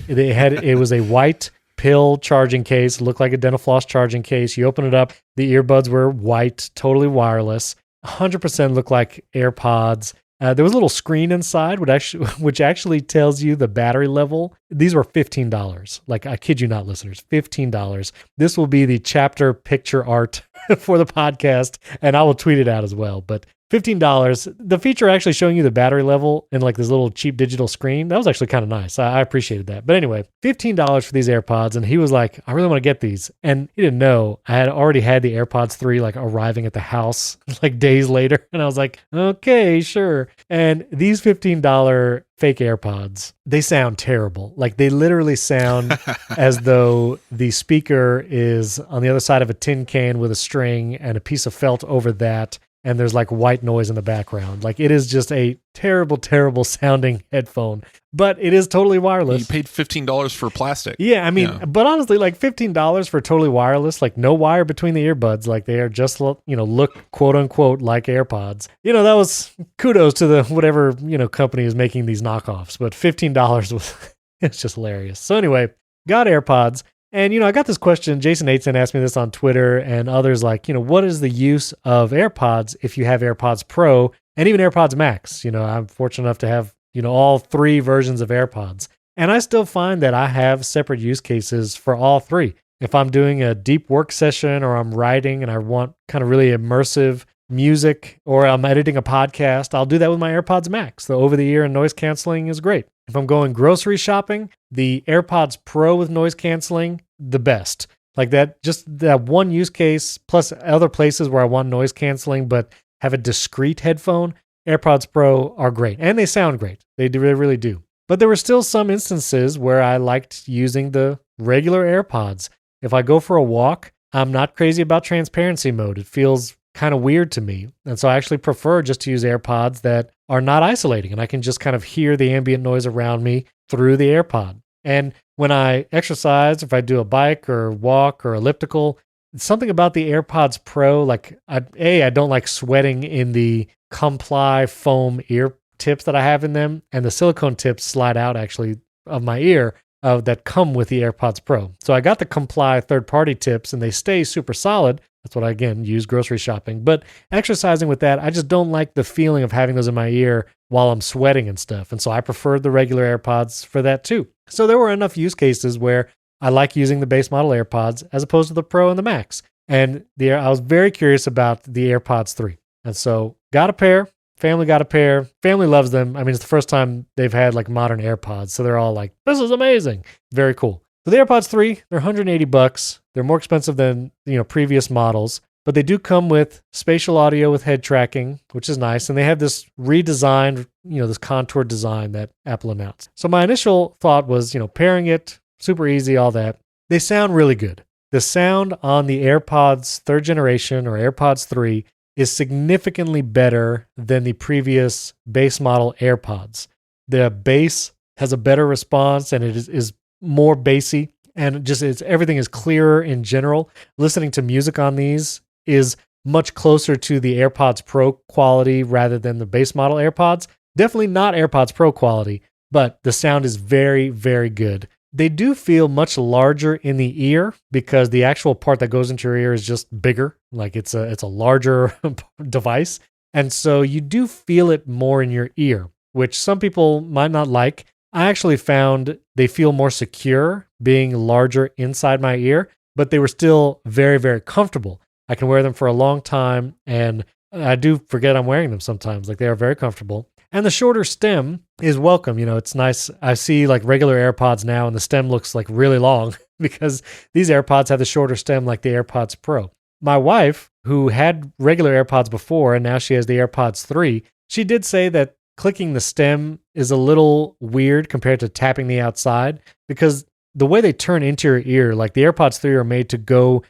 a white pill charging case, looked like a dental floss charging case. You open it up, the earbuds were white, totally wireless. 100% looked like AirPods. There was a little screen inside, which actually tells you the battery level. These were $15. Like, I kid you not, listeners, $15. This will be the chapter picture art for the podcast, and I will tweet it out as well. But $15. The feature actually showing you the battery level in like this little cheap digital screen, that was actually kind of nice. I appreciated that. But anyway, $15 for these AirPods, and he was like, I really want to get these. And he didn't know I had already had the AirPods 3 like arriving at the house like days later. And I was like, okay, sure. And these $15 fake AirPods, they sound terrible. Like they literally sound as though the speaker is on the other side of a tin can with a string and a piece of felt over that. and there's like white noise in the background. Like it is just a terrible, terrible sounding headphone, but it is totally wireless. You paid $15 for plastic. Yeah, I mean, but honestly, like $15 for totally wireless, like no wire between the earbuds, like they are just, look quote unquote like AirPods. That was kudos to the whatever, company is making these knockoffs, but $15 was, it's just hilarious. So anyway, got AirPods. And, I got this question. Jason Aitson asked me this on Twitter and others like, what is the use of AirPods if you have AirPods Pro and even AirPods Max? I'm fortunate enough to have, all three versions of AirPods. And I still find that I have separate use cases for all three. If I'm doing a deep work session or I'm writing and I want kind of really immersive music or I'm editing a podcast, I'll do that with my AirPods Max. The over-the-ear and noise canceling is great. If I'm going grocery shopping, the AirPods Pro with noise canceling, the best. Like that, just that one use case plus other places where I want noise canceling but have a discrete headphone, AirPods Pro are great. And they sound great. They really do. But there were still some instances where I liked using the regular AirPods. If I go for a walk, I'm not crazy about transparency mode. It feels kind of weird to me. And so I actually prefer just to use AirPods that are not isolating and I can just kind of hear the ambient noise around me through the AirPod. And when I exercise, if I do a bike or walk or elliptical, something about the AirPods Pro, like I don't like sweating in the Comply foam ear tips that I have in them, and the silicone tips slide out actually of my ear that come with the AirPods Pro. So I got the Comply third-party tips and they stay super solid. That's what I, again, use grocery shopping. But exercising with that, I just don't like the feeling of having those in my ear while I'm sweating and stuff. And so I preferred the regular AirPods for that too. So there were enough use cases where I like using the base model AirPods as opposed to the Pro and the Max. And I was very curious about the AirPods 3. And so got a pair. Family got a pair. Family loves them. I mean, it's the first time they've had like modern AirPods. So they're all like, this is amazing. Very cool. So the AirPods 3, they're $180. They're more expensive than, previous models, but they do come with spatial audio with head tracking, which is nice. And they have this redesigned, this contoured design that Apple announced. So my initial thought was, pairing it, super easy, all that. They sound really good. The sound on the AirPods 3rd generation or AirPods 3 is significantly better than the previous base model AirPods. The bass has a better response and it is more bassy and just everything is clearer in general. Listening to music on these is much closer to the AirPods Pro quality rather than the base model AirPods. Definitely not AirPods Pro quality, but the sound is very, very good. They do feel much larger in the ear because the actual part that goes into your ear is just bigger. Like it's a larger device. And so you do feel it more in your ear, which some people might not like. I actually found they feel more secure being larger inside my ear, but they were still very, very comfortable. I can wear them for a long time and I do forget I'm wearing them sometimes. Like they are very comfortable. And the shorter stem is welcome. It's nice. I see like regular AirPods now and the stem looks like really long because these AirPods have the shorter stem like the AirPods Pro. My wife, who had regular AirPods before and now she has the AirPods 3, she did say that clicking the stem is a little weird compared to tapping the outside because the way they turn into your ear, like the AirPods 3 are made to go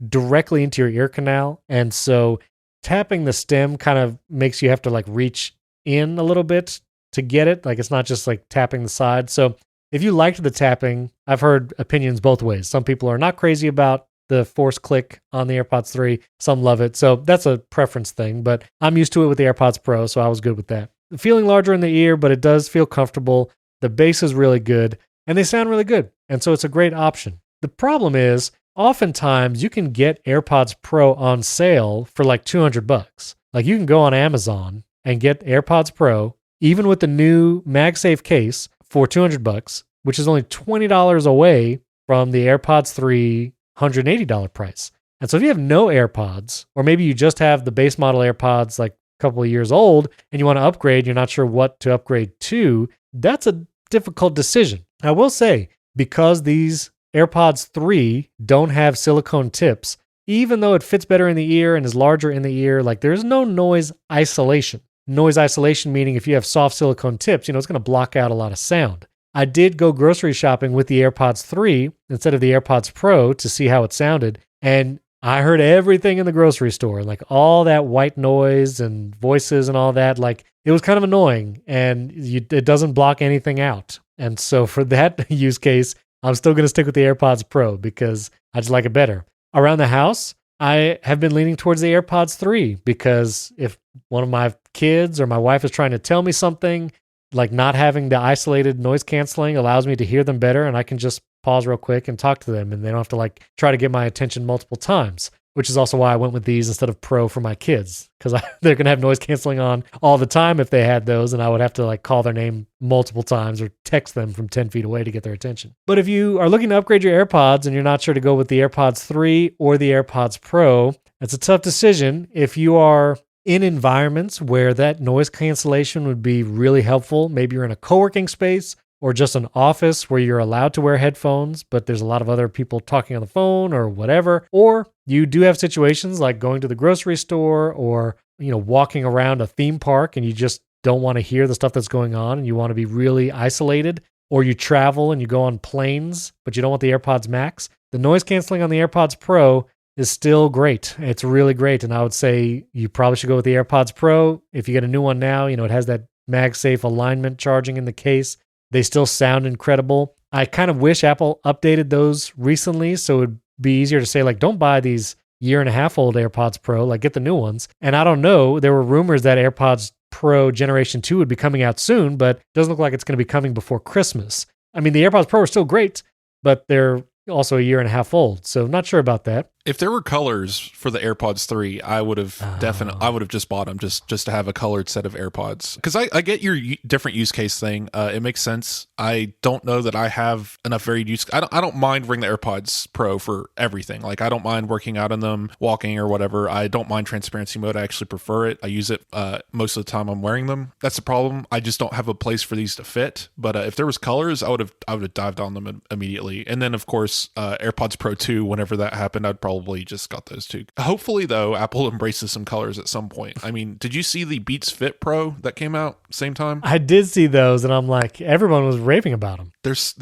directly into your ear canal. And so tapping the stem kind of makes you have to like reach in a little bit to get it. Like it's not just like tapping the side. So if you liked the tapping, I've heard opinions both ways. Some people are not crazy about the force click on the AirPods 3. Some love it. So that's a preference thing, but I'm used to it with the AirPods Pro. So I was good with that. Feeling larger in the ear, but it does feel comfortable. The bass is really good and they sound really good. And so it's a great option. The problem is oftentimes you can get AirPods Pro on sale for like $200. Like you can go on Amazon and get AirPods Pro, even with the new MagSafe case for $200, which is only $20 away from the AirPods 3 $180 price. And so if you have no AirPods, or maybe you just have the base model AirPods like a couple of years old and you want to upgrade, you're not sure what to upgrade to, that's a difficult decision. I will say, because these AirPods 3 don't have silicone tips, even though it fits better in the ear and is larger in the ear, like there's no noise isolation. Noise isolation meaning if you have soft silicone tips, it's going to block out a lot of sound. I did go grocery shopping with the AirPods 3 instead of the AirPods Pro to see how it sounded. And I heard everything in the grocery store, like all that white noise and voices and all that. Like it was kind of annoying, and it doesn't block anything out. And so for that use case, I'm still going to stick with the AirPods Pro because I just like it better. Around the house, I have been leaning towards the AirPods 3 because if one of my kids or my wife is trying to tell me something, like not having the isolated noise canceling allows me to hear them better, and I can just pause real quick and talk to them, and they don't have to like try to get my attention multiple times, which is also why I went with these instead of Pro for my kids, because they're going to have noise canceling on all the time if they had those, and I would have to like call their name multiple times or text them from 10 feet away to get their attention. But if you are looking to upgrade your AirPods and you're not sure to go with the AirPods 3 or the AirPods Pro, it's a tough decision. If you are in environments where that noise cancellation would be really helpful, maybe you're in a co-working space or just an office where you're allowed to wear headphones, but there's a lot of other people talking on the phone or whatever, or you do have situations like going to the grocery store or, walking around a theme park and you just don't want to hear the stuff that's going on and you want to be really isolated, or you travel and you go on planes, but you don't want the AirPods Max, the noise canceling on the AirPods Pro is still great. It's really great. And I would say you probably should go with the AirPods Pro. If you get a new one now, it has that MagSafe alignment charging in the case. They still sound incredible. I kind of wish Apple updated those recently so it would be easier to say, like, don't buy these 1.5 year old AirPods Pro, like get the new ones. And I don't know, there were rumors that AirPods Pro Generation 2 would be coming out soon, but it doesn't look like it's going to be coming before Christmas. I mean, the AirPods Pro are still great, but they're also 1.5 years old, so not sure about that. If there were colors for the AirPods 3, I would have just bought them just to have a colored set of AirPods. Because I get your different use case thing. It makes sense. I don't know that I have enough varied use. I don't mind wearing the AirPods Pro for everything. Like I don't mind working out in them, walking or whatever. I don't mind transparency mode. I actually prefer it. I use it most of the time I'm wearing them. That's the problem. I just don't have a place for these to fit. But if there was colors, I would have dived on them immediately. And then of course AirPods Pro 2, whenever that happened, I'd probably just got those two. Hopefully, though, Apple embraces some colors at some point. I mean, did you see the Beats Fit Pro that came out same time? I did see those, and I'm like, everyone was raving about them. There's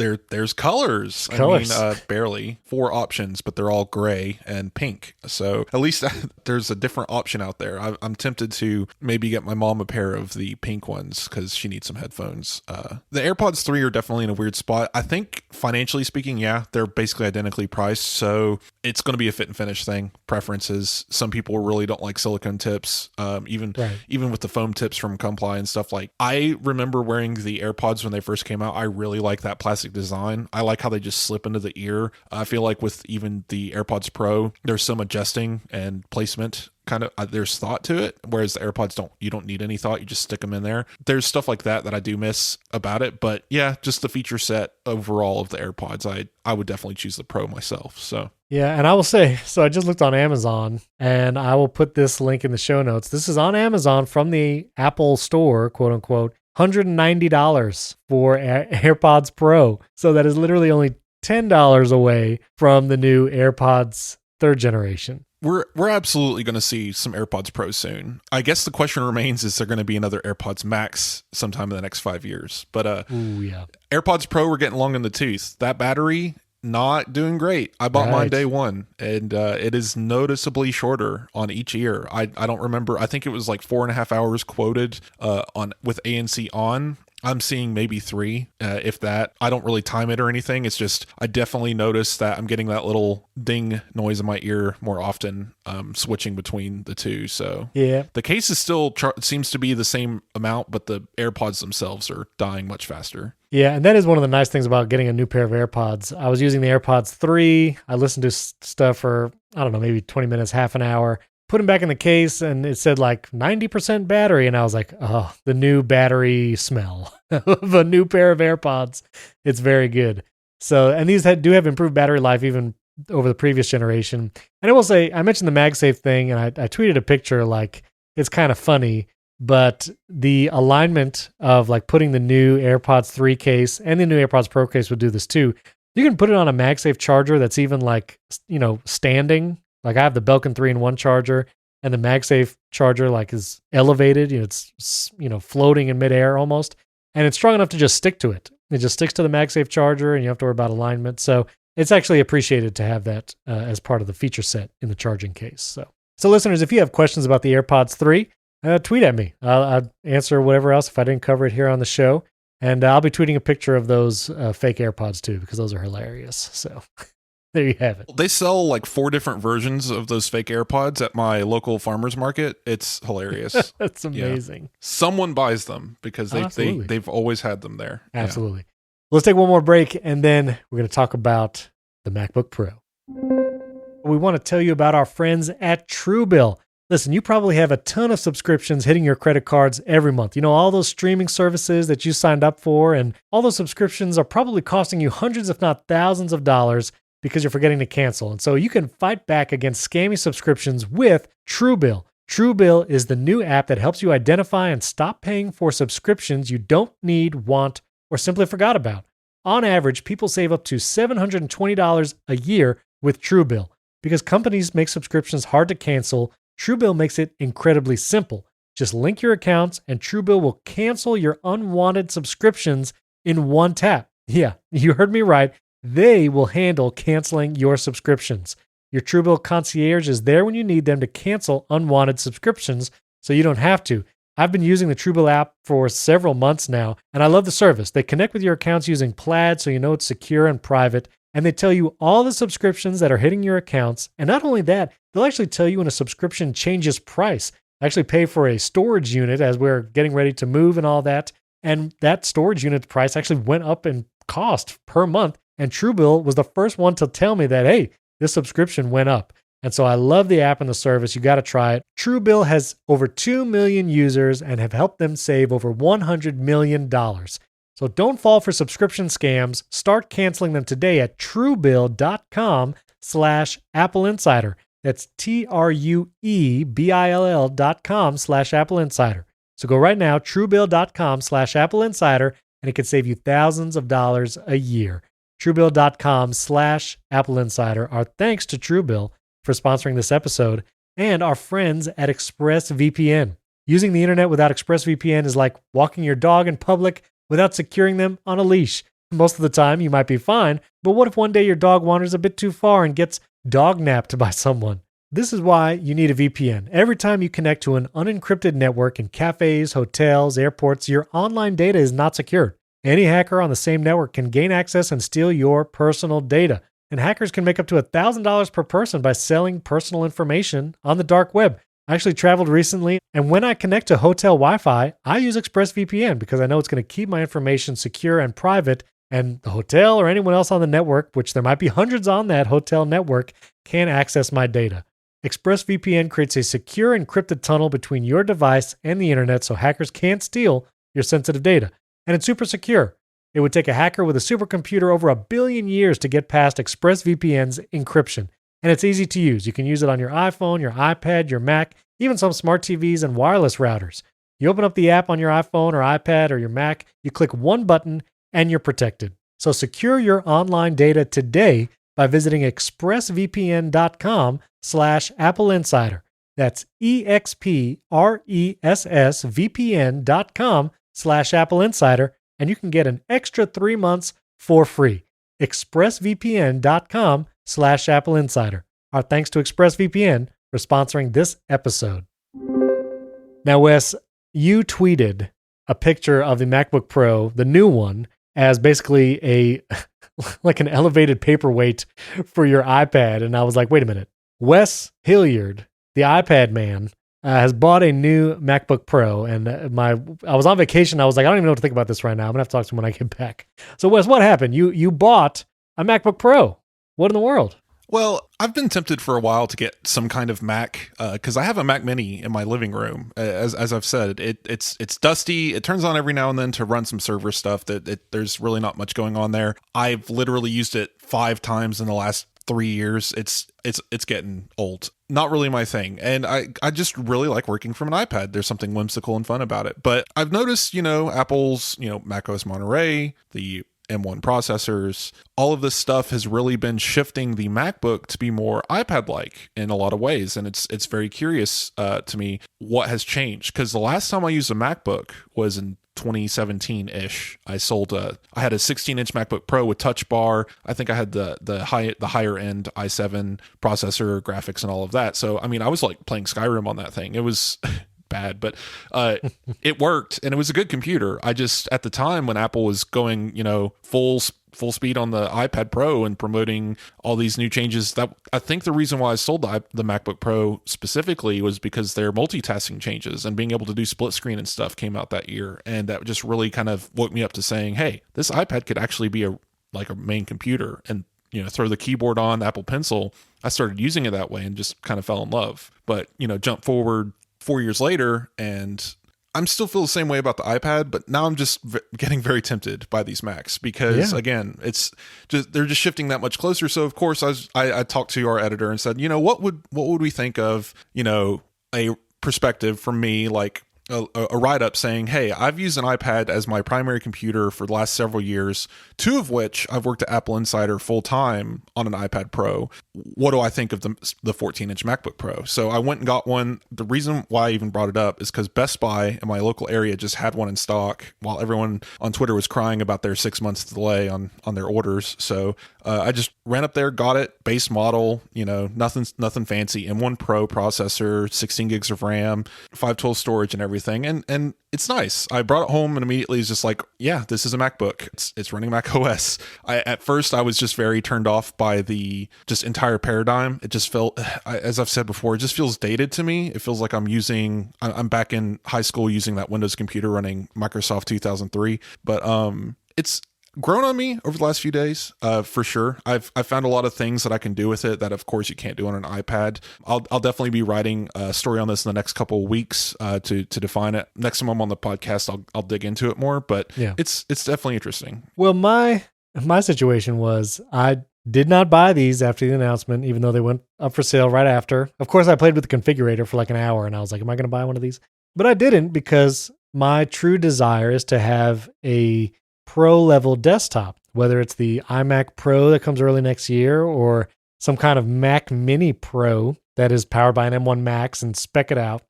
colors. Colors. I mean, barely 4 options, but they're all gray and pink. So at least there's a different option out there. I'm tempted to maybe get my mom a pair of the pink ones because she needs some headphones. The AirPods 3 are definitely in a weird spot. I think financially speaking, yeah, they're basically identically priced. So it's going to be a fit and finish thing. Preferences. Some people really don't like silicone tips. Even with the foam tips from Comply and stuff. Like I remember wearing the AirPods when they first came out. I really like that plastic design. I like how they just slip into the ear. I feel like with even the AirPods Pro, there's some adjusting and placement kind of there's thought to it, whereas the AirPods you don't need any thought. You just stick them in there. There's stuff like that I do miss about it, but yeah, just the feature set overall of the AirPods, I would definitely choose the Pro myself. So yeah, and I will say, so I just looked on Amazon, and I will put this link in the show notes. This is on Amazon from the Apple Store, quote unquote, $190 for AirPods Pro. So that is literally only $10 away from the new AirPods 3rd generation. We're absolutely going to see some AirPods Pro soon. I guess the question remains, is there going to be another AirPods Max sometime in the next 5 years? But ooh, yeah. AirPods Pro, we're getting long in the tooth. That battery, not doing great. I bought mine day one, and it is noticeably shorter on each ear. I don't remember. I think it was like 4.5 hours quoted with ANC on. I'm seeing maybe 3, if that. I don't really time it or anything. It's just I definitely notice that I'm getting that little ding noise in my ear more often, switching between the two. So yeah, the case is still seems to be the same amount, but the AirPods themselves are dying much faster. Yeah, and that is one of the nice things about getting a new pair of AirPods. I was using the AirPods 3. I listened to stuff for, I don't know, maybe 20 minutes, half an hour. Put them back in the case, and it said like 90% battery. And I was like, oh, the new battery smell of a new pair of AirPods. It's very good. So, and these do have improved battery life even over the previous generation. And I will say, I mentioned the MagSafe thing, and I tweeted a picture, like, it's kind of funny, but the alignment of like putting the new AirPods 3 case and the new AirPods Pro case would do this too. You can put it on a MagSafe charger that's even like, standing. Like I have the Belkin 3-in-1 charger, and the MagSafe charger like is elevated. It's floating in midair almost, and it's strong enough to just stick to it. It just sticks to the MagSafe charger, and you don't have to worry about alignment. So it's actually appreciated to have that as part of the feature set in the charging case. So listeners, if you have questions about the AirPods 3, tweet at me. I'll answer whatever else if I didn't cover it here on the show. And I'll be tweeting a picture of those fake AirPods too, because those are hilarious. So there you have it. They sell like 4 different versions of those fake AirPods at my local farmer's market. It's hilarious. That's amazing. Yeah. Someone buys them because they've always had them there. Absolutely. Yeah. Let's take one more break, and then we're going to talk about the MacBook Pro. We want to tell you about our friends at Truebill. Listen, you probably have a ton of subscriptions hitting your credit cards every month. You know, all those streaming services that you signed up for, and all those subscriptions are probably costing you hundreds, if not thousands of dollars because you're forgetting to cancel. And so you can fight back against scammy subscriptions with Truebill. Truebill is the new app that helps you identify and stop paying for subscriptions you don't need, want, or simply forgot about. On average, people save up to $720 a year with Truebill. Because companies make subscriptions hard to cancel, Truebill makes it incredibly simple. Just link your accounts and Truebill will cancel your unwanted subscriptions in one tap. Yeah, you heard me right. They will handle canceling your subscriptions. Your Truebill concierge is there when you need them to cancel unwanted subscriptions, so you don't have to. I've been using the Truebill app for several months now, and I love the service. They connect with your accounts using Plaid, so you know it's secure and private, and they tell you all the subscriptions that are hitting your accounts. And not only that, they'll actually tell you when a subscription changes price. I actually pay for a storage unit as we're getting ready to move and all that, and that storage unit price actually went up in cost per month, and Truebill was the first one to tell me that, hey, this subscription went up. And so I love the app and the service. You got to try it. Truebill has over 2 million users and have helped them save over $100 million. So don't fall for subscription scams. Start canceling them today at truebill.com/AppleInsider. That's TRUEBILL.com/AppleInsider. So go right now, truebill.com/AppleInsider, and it can save you thousands of dollars a year. Truebill.com/AppleInsider. Our thanks to Truebill for sponsoring this episode, and our friends at ExpressVPN. Using the internet without ExpressVPN is like walking your dog in public without securing them on a leash. Most of the time, you might be fine, but what if one day your dog wanders a bit too far and gets dog-napped by someone? This is why you need a VPN. Every time you connect to an unencrypted network in cafes, hotels, airports, your online data is not secured. Any hacker on the same network can gain access and steal your personal data. And hackers can make up to $1,000 per person by selling personal information on the dark web. I actually traveled recently, and when I connect to hotel Wi-Fi, I use ExpressVPN because I know it's going to keep my information secure and private, and the hotel or anyone else on the network, which there might be hundreds on that hotel network, can't access my data. ExpressVPN creates a secure encrypted tunnel between your device and the internet so hackers can't steal your sensitive data. And it's super secure. It would take a hacker with a supercomputer over 1 billion years to get past ExpressVPN's encryption. And it's easy to use. You can use it on your iPhone, your iPad, your Mac, even some smart TVs and wireless routers. You open up the app on your iPhone or iPad or your Mac, you click one button, and you're protected. So secure your online data today by visiting expressvpn.com/AppleInsider. That's expressvpn.com/AppleInsider. And you can get an extra 3 months for free. expressvpn.com/AppleInsider. Our thanks to ExpressVPN for sponsoring this episode. Now, Wes, you tweeted a picture of the MacBook Pro, the new one, as basically a like an elevated paperweight for your iPad. And I was like, wait a minute. Wes Hilliard, the iPad man, has bought a new MacBook Pro, and I was on vacation. I was like, I don't even know what to think about this right now. I'm gonna have to talk to him when I get back. So, Wes, what happened? You bought a MacBook Pro. What in the world? Well, I've been tempted for a while to get some kind of Mac because I have a Mac Mini in my living room. As I've said, it's dusty. It turns on every now and then to run some server stuff. There's really not much going on there. I've literally used it 5 times in the last 3 years. It's getting old. Not really my thing. And I just really like working from an iPad. There's something whimsical and fun about it. But I've noticed, Apple's, macOS Monterey, the M1 processors, all of this stuff has really been shifting the MacBook to be more iPad-like in a lot of ways. And it's very curious to me what has changed. Because the last time I used a MacBook was in 2017-ish. I had a 16-inch MacBook Pro with Touch Bar. I think I had the higher end i7 processor, graphics, and all of that. So I mean, I was like playing Skyrim on that thing. It was bad, but it worked, and it was a good computer. I just, at the time when Apple was going, full speed on the iPad Pro and promoting all these new changes, that I think the reason why I sold the MacBook Pro specifically was because their multitasking changes and being able to do split screen and stuff came out that year, and that just really kind of woke me up to saying, hey, this iPad could actually be a main computer, and throw the keyboard on, the Apple Pencil. I started using it that way and just kind of fell in love. But jump forward 4 years later, and I'm still feel the same way about the iPad, but now I'm just getting very tempted by these Macs because again, it's just, they're just shifting that much closer. So of course I talked to our editor and said, what would we think of, a perspective from me, like a write-up saying, hey, I've used an iPad as my primary computer for the last several years, 2 of which I've worked at AppleInsider full-time on an iPad Pro. What do I think of the 14-inch MacBook Pro? So I went and got one. The reason why I even brought it up is because Best Buy in my local area just had one in stock while everyone on Twitter was crying about their 6 months delay on their orders. So I just ran up there, got it, base model, nothing fancy, M1 Pro processor, 16 gigs of RAM, 512 storage and everything. And it's nice. I brought it home and immediately was just like, yeah, this is a MacBook. It's running Mac OS. At first I was just very turned off by the just entire paradigm. It just felt, as I've said before, it just feels dated to me. It feels like I'm back in high school using that Windows computer running Microsoft 2003. But it's grown on me over the last few days, for sure. I've found a lot of things that I can do with it that, of course, you can't do on an iPad. I'll definitely be writing a story on this in the next couple of weeks to define it. Next time I'm on the podcast, I'll dig into it more. But yeah, it's definitely interesting. Well, my situation was I did not buy these after the announcement, even though they went up for sale right after. Of course, I played with the configurator for like an hour, and I was like, am I going to buy one of these? But I didn't, because my true desire is to have a pro level desktop, whether it's the iMac Pro that comes early next year or some kind of Mac Mini Pro that is powered by an M1 Max and spec it out.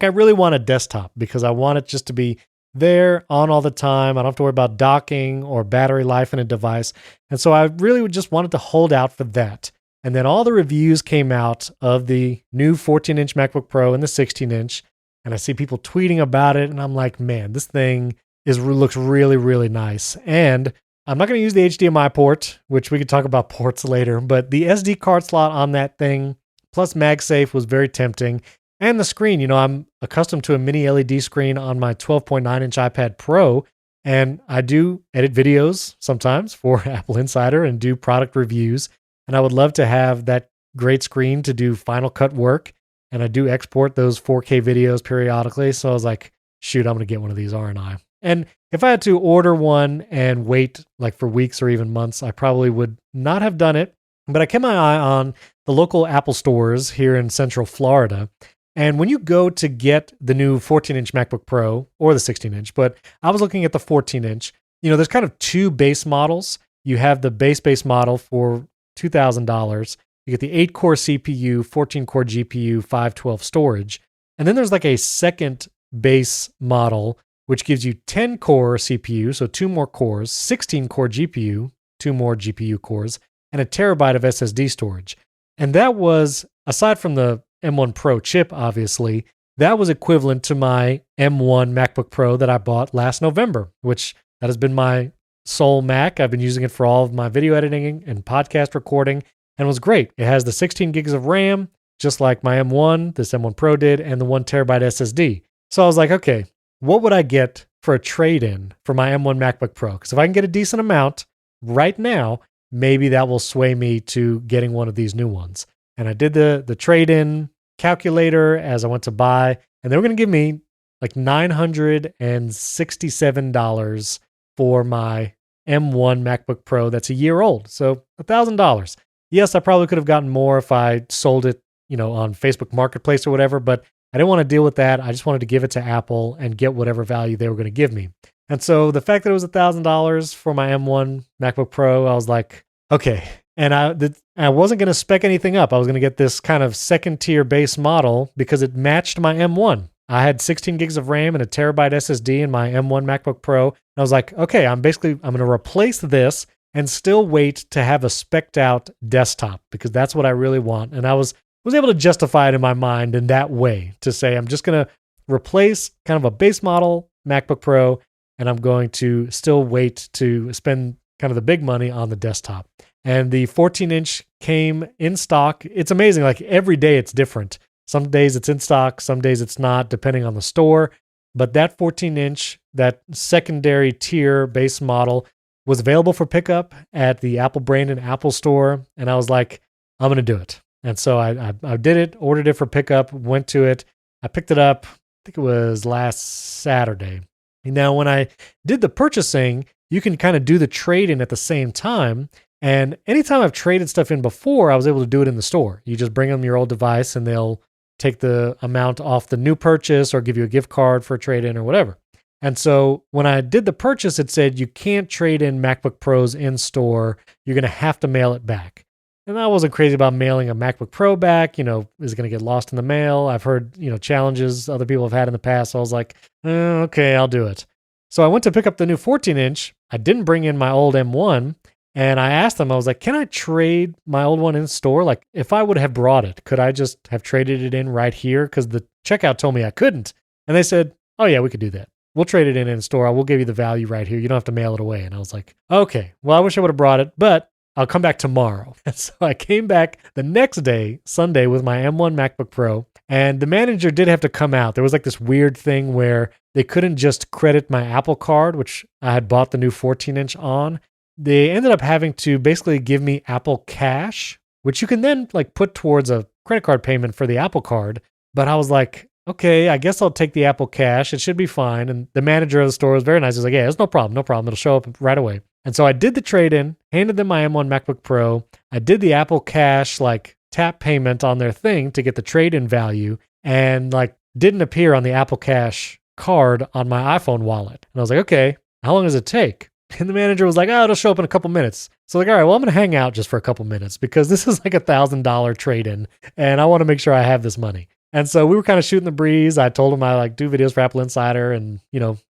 I really want a desktop because I want it just to be there on all the time. I don't have to worry about docking or battery life in a device. And so I really just wanted to hold out for that. And then all the reviews came out of the new 14-inch MacBook Pro and the 16-inch. And I see people tweeting about it. And I'm like, man, this thing looks really, really nice. And I'm not going to use the HDMI port, which we could talk about ports later, but the SD card slot on that thing, plus MagSafe, was very tempting. And the screen, I'm accustomed to a mini LED screen on my 12.9-inch iPad Pro, and I do edit videos sometimes for AppleInsider and do product reviews, and I would love to have that great screen to do Final Cut work, and I do export those 4K videos periodically, so I was like, shoot, I'm going to get one of these, aren't I? And if I had to order one and wait like for weeks or even months, I probably would not have done it. But I kept my eye on the local Apple stores here in Central Florida. And when you go to get the new 14-inch MacBook Pro or the 16-inch, but I was looking at the 14-inch, there's kind of 2 base models. You have the base model for $2,000. You get the 8-core CPU, 14-core GPU, 512 storage. And then there's like a second base model which gives you 10-core CPU, so 2 more cores, 16-core GPU, 2 more GPU cores, and a terabyte of SSD storage. And that was, aside from the M1 Pro chip, obviously, that was equivalent to my M1 MacBook Pro that I bought last November, which that has been my sole Mac. I've been using it for all of my video editing and podcast recording, and it was great. It has the 16 gigs of RAM, just like my M1, this M1 Pro did, and the 1 terabyte SSD. So I was like, okay, what would I get for a trade-in for my M1 MacBook Pro? Because if I can get a decent amount right now, maybe that will sway me to getting one of these new ones. And I did the trade-in calculator as I went to buy, and they were going to give me like $967 for my M1 MacBook Pro that's a year old. So $1,000. Yes, I probably could have gotten more if I sold it, on Facebook Marketplace or whatever, but I didn't want to deal with that. I just wanted to give it to Apple and get whatever value they were going to give me. And so the fact that it was $1,000 for my M1 MacBook Pro, I was like, okay. And I wasn't going to spec anything up. I was going to get this kind of second tier base model because it matched my M1. I had 16 gigs of RAM and a terabyte SSD in my M1 MacBook Pro. And I was like, okay, I'm going to replace this and still wait to have a spec'd out desktop because that's what I really want. And I was able to justify it in my mind in that way to say, I'm just going to replace kind of a base model MacBook Pro, and I'm going to still wait to spend kind of the big money on the desktop. And the 14-inch came in stock. It's amazing. Like every day it's different. Some days it's in stock, some days it's not, depending on the store. But that 14-inch, that secondary tier base model was available for pickup at the Apple Brandon Apple Store. And I was like, I'm going to do it. And so I did it, ordered it for pickup, went to it. I picked it up, I think it was last Saturday. Now, when I did the purchasing, you can kind of do the trade-in at the same time. And anytime I've traded stuff in before, I was able to do it in the store. You just bring them your old device and they'll take the amount off the new purchase or give you a gift card for a trade-in or whatever. And so when I did the purchase, it said you can't trade in MacBook Pros in store. You're going to have to mail it back. And I wasn't crazy about mailing a MacBook Pro back. Is it going to get lost in the mail? I've heard, challenges other people have had in the past. So I was like, okay, I'll do it. So I went to pick up the new 14-inch. I didn't bring in my old M1. And I asked them, I was like, can I trade my old one in store? Like, if I would have brought it, could I just have traded it in right here? Because the checkout told me I couldn't. And they said, oh, yeah, we could do that. We'll trade it in store. We'll give you the value right here. You don't have to mail it away. And I was like, okay, well, I wish I would have brought it, but I'll come back tomorrow. And so I came back the next day, Sunday, with my M1 MacBook Pro. And the manager did have to come out. There was like this weird thing where they couldn't just credit my Apple Card, which I had bought the new 14-inch on. They ended up having to basically give me Apple Cash, which you can then like put towards a credit card payment for the Apple Card. But I was like, okay, I guess I'll take the Apple Cash. It should be fine. And the manager of the store was very nice. He was like, yeah, it's no problem. It'll show up right away. And so I did the trade-in, handed them my M1 MacBook Pro. I did the Apple Cash like tap payment on their thing to get the trade-in value and like didn't appear on the Apple Cash card on my iPhone wallet. And I was like, okay, how long does it take? And the manager was like, oh, it'll show up in a couple minutes. So like, all right, well, I'm going to hang out just for a couple minutes because this is like $1,000 trade-in and I want to make sure I have this money. And so we were kind of shooting the breeze. I told him I like do videos for AppleInsider and,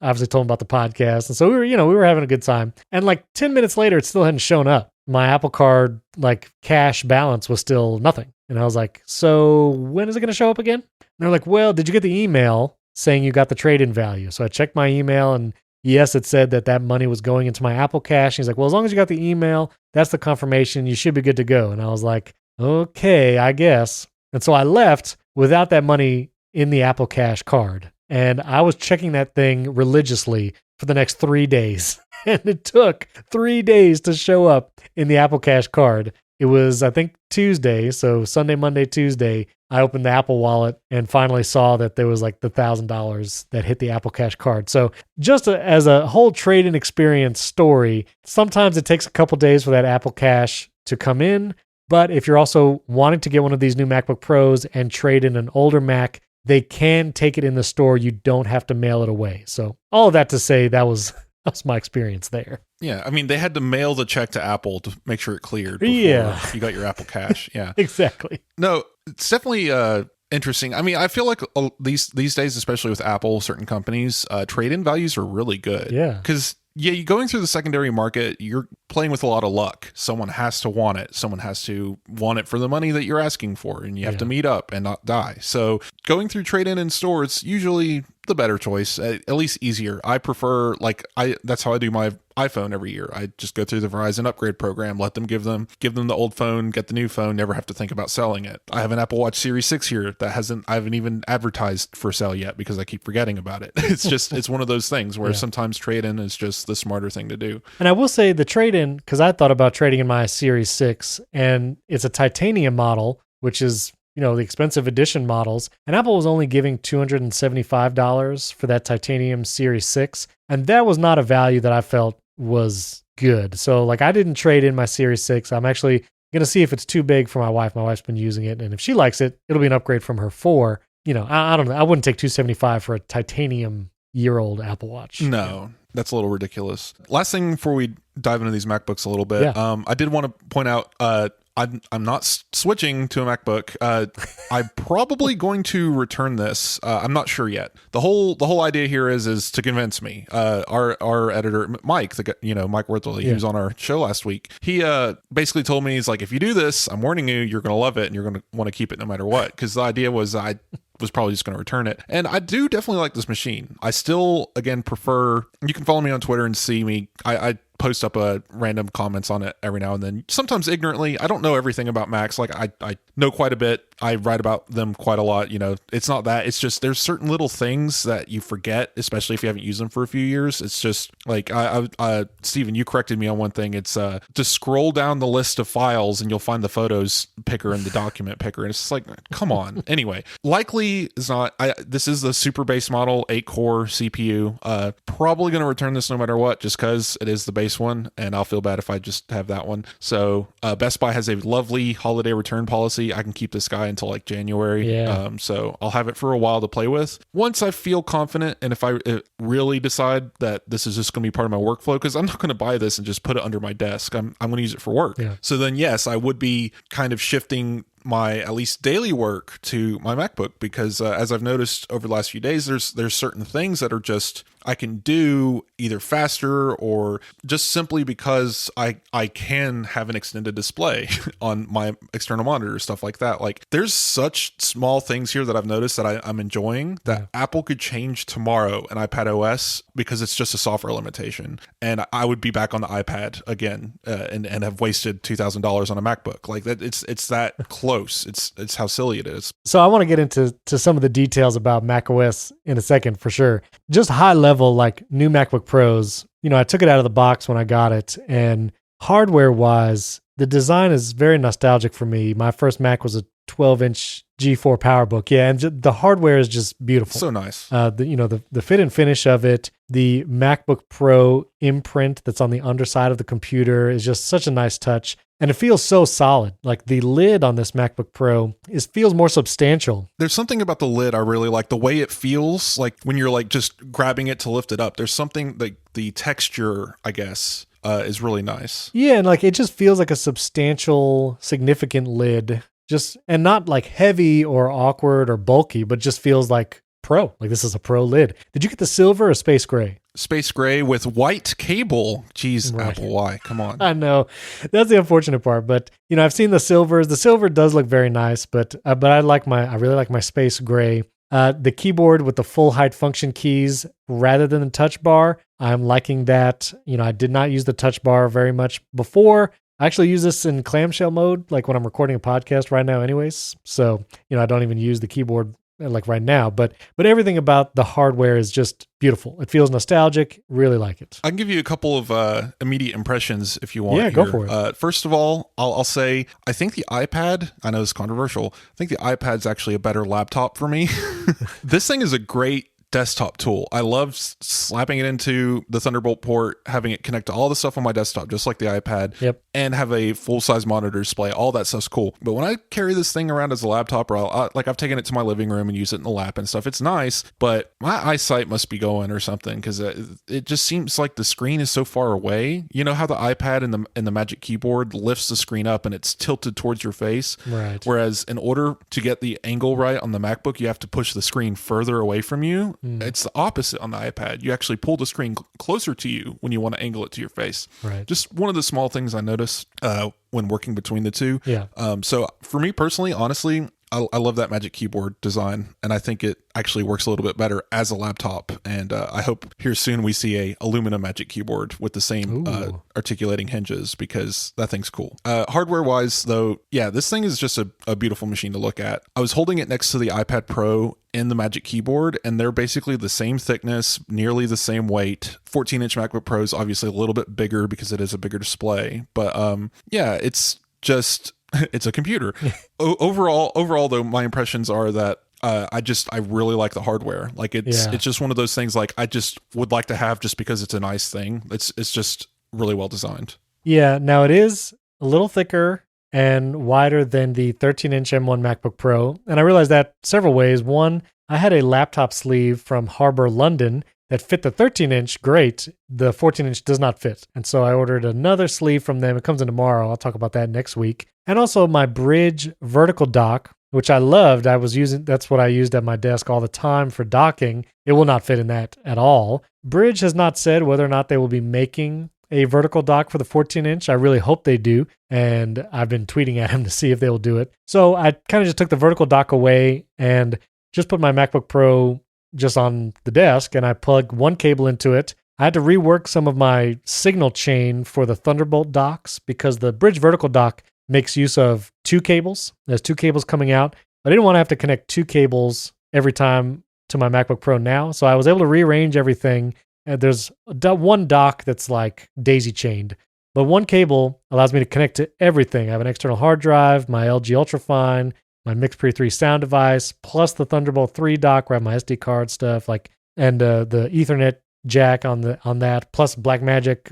obviously told him about the podcast. And so we were having a good time. And like 10 minutes later, it still hadn't shown up. My Apple Card, like cash balance was still nothing. And I was like, so when is it going to show up again? And they're like, well, did you get the email saying you got the trade-in value? So I checked my email and yes, it said that money was going into my Apple Cash. And he's like, well, as long as you got the email, that's the confirmation. You should be good to go. And I was like, okay, I guess. And so I left without that money in the Apple Cash card. And I was checking that thing religiously for the next 3 days. And it took 3 days to show up in the Apple Cash card. It was, I think, Tuesday. So Sunday, Monday, Tuesday, I opened the Apple wallet and finally saw that there was like the $1,000 that hit the Apple Cash card. So just as a whole trade-in experience story, sometimes it takes a couple days for that Apple Cash to come in. But if you're also wanting to get one of these new MacBook Pros and trade in an older Mac, they can take it in the store. You don't have to mail it away. So all of that to say that was my experience there. Yeah, I mean, they had to mail the check to Apple to make sure it cleared before you got your Apple Cash. Yeah, exactly. No, it's definitely interesting. I mean, I feel like these days, especially with Apple, certain companies, trade-in values are really good. Yeah. Because, you're going through the secondary market, you're playing with a lot of luck. Someone has to want it. Someone has to want it for the money that you're asking for, and you have to meet up and not die. So going through trade-in in store, it's usually the better choice, at least easier. I prefer, that's how I do my iPhone every year. I just go through the Verizon upgrade program, let them give them the old phone, get the new phone, never have to think about selling it. I have an Apple Watch Series 6 here that I haven't even advertised for sale yet because I keep forgetting about it. It's one of those things where sometimes trade-in is just the smarter thing to do. And I will say the trade-in, because I thought about trading in my Series 6, and it's a titanium model, which is the expensive edition models. And Apple was only giving $275 for that titanium Series 6. And that was not a value that I felt was good. So I didn't trade in my Series 6. I'm actually going to see if it's too big for my wife. My wife's been using it. And if she likes it, it'll be an upgrade from her 4. I don't know. I wouldn't take $275 for a titanium year-old Apple Watch. No, that's a little ridiculous. Last thing before we dive into these MacBooks a little bit, I did want to point out, I'm not switching to a MacBook. I'm probably going to return this. I'm not sure yet. The whole idea here is to convince me. Our editor Mike, Mike Worthley, he was on our show last week. He basically told me, he's like, if you do this, I'm warning you, you're going to love it and you're going to want to keep it no matter what. Because the idea was I was probably just going to return it. And I do definitely like this machine. I still, again, prefer, you can follow me on Twitter and see me. I post up random comments on it every now and then, sometimes ignorantly. I don't know everything about Macs. Like I know quite a bit. I write about them quite a lot. It's not that. It's just there's certain little things that you forget, especially if you haven't used them for a few years. It's just like Steven, you corrected me on one thing. It's to scroll down the list of files and you'll find the photos picker and the document picker, and it's just like, come on. Anyway, likely is not. This is the super base model, 8-core CPU. Probably going to return this no matter what, just because it is the base one, and I'll feel bad if I just have that one. So Best Buy has a lovely holiday return policy. I can keep this guy until like January. So I'll have it for a while to play with. Once I feel confident, and if I really decide that this is just going to be part of my workflow, because I'm not going to buy this and just put it under my desk. I'm going to use it for work. So then yes, I would be kind of shifting my at least daily work to my MacBook, because as I've noticed over the last few days, there's certain things that are just I can do either faster or just simply because I can have an extended display on my external monitor, stuff like that. Like there's such small things here that I've noticed that I'm enjoying that Apple could change tomorrow in iPad OS, because it's just a software limitation, and I would be back on the iPad again and have wasted $2,000 on a MacBook. Like that, it's that close. It's how silly it is. So I want to get into some of the details about macOS in a second for sure. Just high level, like new MacBook Pros, I took it out of the box when I got it, and hardware wise, the design is very nostalgic for me. My first Mac was a 12-inch G4 PowerBook. Yeah, and the hardware is just beautiful. So nice. The fit and finish of it, the MacBook Pro imprint that's on the underside of the computer is just such a nice touch. And it feels so solid. Like the lid on this MacBook Pro feels more substantial. There's something about the lid I really like. The way it feels, like when you're like just grabbing it to lift it up. There's something like the texture, I guess, is really nice. Yeah, and like it just feels like a substantial, significant lid. And not like heavy or awkward or bulky, but just feels like pro. Like this is a pro lid. Did you get the silver or space gray? Space gray with white cable. Jeez, right. Apple, why? Come on. I know. That's the unfortunate part. But, I've seen the silvers. The silver does look very nice, but I really like my space gray. The keyboard with the full height function keys rather than the touch bar, I'm liking that. I did not use the touch bar very much before. I actually use this in clamshell mode, like when I'm recording a podcast right now anyways. So, I don't even use the keyboard like right now, but everything about the hardware is just beautiful. It feels nostalgic. Really like it. I can give you a couple of immediate impressions if you want. Yeah, go for it. First of all, I'll say I think the iPad, I know it's controversial, I think the iPad's actually a better laptop for me. This thing is a great desktop tool. I love slapping it into the Thunderbolt port, having it connect to all the stuff on my desktop, just like the iPad, and have a full-size monitor display. All that stuff's cool. But when I carry this thing around as a laptop, or I've taken it to my living room and use it in the lap and stuff, it's nice, but my eyesight must be going or something, because it just seems like the screen is so far away. You know how the iPad and the Magic Keyboard lifts the screen up and it's tilted towards your face? Right. Whereas in order to get the angle right on the MacBook, you have to push the screen further away from you. It's the opposite on the iPad. You actually pull the screen closer to you when you want to angle it to your face. Right. Just one of the small things I noticed when working between the two. Yeah. So for me personally, honestly, I love that Magic Keyboard design, and I think it actually works a little bit better as a laptop. And I hope here soon we see a aluminum Magic Keyboard with the same articulating hinges, because that thing's cool. Hardware wise, though, yeah, this thing is just a beautiful machine to look at. I was holding it next to the iPad Pro in the Magic Keyboard, and they're basically the same thickness, nearly the same weight. 14-inch MacBook Pro is obviously a little bit bigger because it is a bigger display, but yeah, it's just it's a computer. Overall, though, my impressions are that I really like the hardware. Like it's just one of those things like I just would like to have just because it's a nice thing. It's just really well designed. Yeah. Now it is a little thicker and wider than the 13-inch M1 MacBook Pro, and I realized that several ways. One, I had a laptop sleeve from Harbor London that fit the 13-inch great. The 14-inch does not fit. And so I ordered another sleeve from them. It comes in tomorrow. I'll talk about that next week. And also my Bridge vertical dock, which I loved. That's what I used at my desk all the time for docking. It will not fit in that at all. Bridge has not said whether or not they will be making a vertical dock for the 14-inch. I really hope they do. And I've been tweeting at him to see if they will do it. So I kind of just took the vertical dock away and just put my MacBook Pro just on the desk, and I plugged one cable into it. I had to rework some of my signal chain for the Thunderbolt docks because the Bridge vertical dock makes use of two cables. There's two cables coming out, but I didn't want to have to connect two cables every time to my MacBook Pro now. So I was able to rearrange everything. There's one dock that's like daisy chained, but one cable allows me to connect to everything. I have an external hard drive, my LG Ultrafine, my Mix Pre 3 sound device, plus the Thunderbolt 3 dock where I have my SD card stuff, and the Ethernet jack on that, plus Blackmagic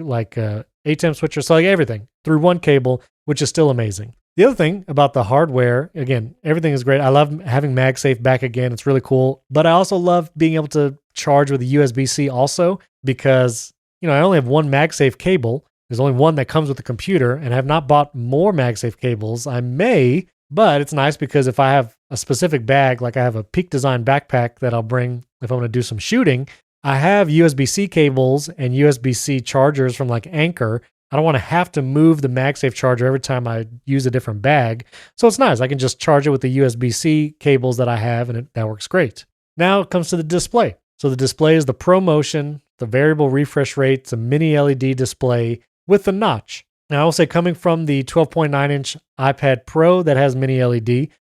ATEM switcher, so everything through one cable, which is still amazing. The other thing about the hardware, again, everything is great. I love having MagSafe back again. It's really cool. But I also love being able to charge with a USB-C also because, I only have one MagSafe cable. There's only one that comes with the computer, and I have not bought more MagSafe cables. I may, but it's nice because if I have a specific bag, like I have a Peak Design backpack that I'll bring if I'm going to do some shooting, I have USB-C cables and USB-C chargers from Anker. I don't want to have to move the MagSafe charger every time I use a different bag. So it's nice. I can just charge it with the USB-C cables that I have, and that works great. Now it comes to the display. So the display is the ProMotion, the variable refresh rate, it's a mini LED display with the notch. Now I will say coming from the 12.9-inch iPad Pro that has mini LED,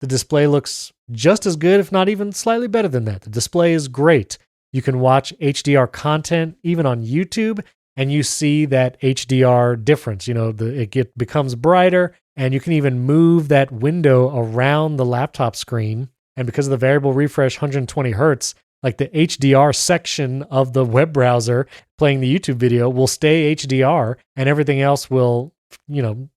the display looks just as good, if not even slightly better than that. The display is great. You can watch HDR content even on YouTube, and you see that HDR difference. It becomes brighter, and you can even move that window around the laptop screen. And because of the variable refresh 120 hertz, the HDR section of the web browser playing the YouTube video will stay HDR, and everything else will,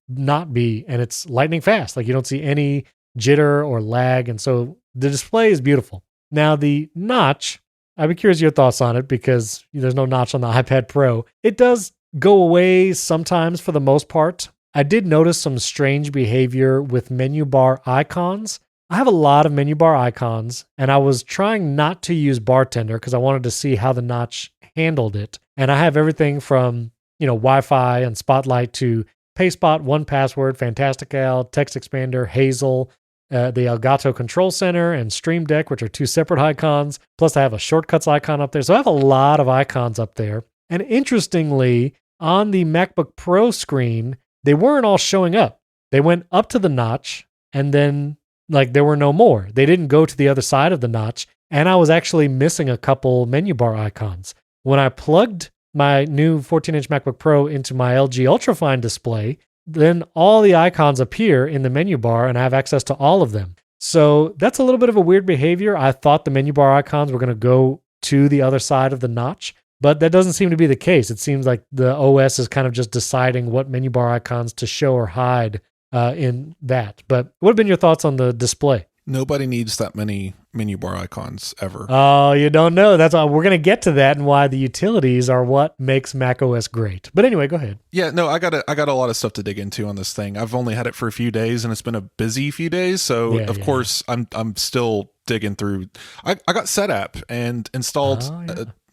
not be. And it's lightning fast. You don't see any jitter or lag. And so the display is beautiful. Now the notch, I'd be curious your thoughts on it because there's no notch on the iPad Pro. It does go away sometimes for the most part. I did notice some strange behavior with menu bar icons. I have a lot of menu bar icons, and I was trying not to use Bartender because I wanted to see how the notch handled it. And I have everything from, Wi-Fi and Spotlight to PaySpot, 1Password, Fantastical, Text Expander, Hazel, the Elgato Control Center, and Stream Deck, which are two separate icons. Plus, I have a shortcuts icon up there. So I have a lot of icons up there. And interestingly, on the MacBook Pro screen, they weren't all showing up. They went up to the notch, and then there were no more. They didn't go to the other side of the notch, and I was actually missing a couple menu bar icons. When I plugged my new 14-inch MacBook Pro into my LG Ultrafine display, then all the icons appear in the menu bar, and I have access to all of them. So that's a little bit of a weird behavior. I thought the menu bar icons were going to go to the other side of the notch, but that doesn't seem to be the case. It seems like the OS is kind of just deciding what menu bar icons to show or hide in that. But what have been your thoughts on the display? Nobody needs that many menu bar icons ever. Oh, you don't know. That's why we're going to get to that and why the utilities are what makes macOS great. But anyway, go ahead. Yeah, no, I got a lot of stuff to dig into on this thing. I've only had it for a few days, and it's been a busy few days. So of course, I'm still digging through. I got Setapp and installed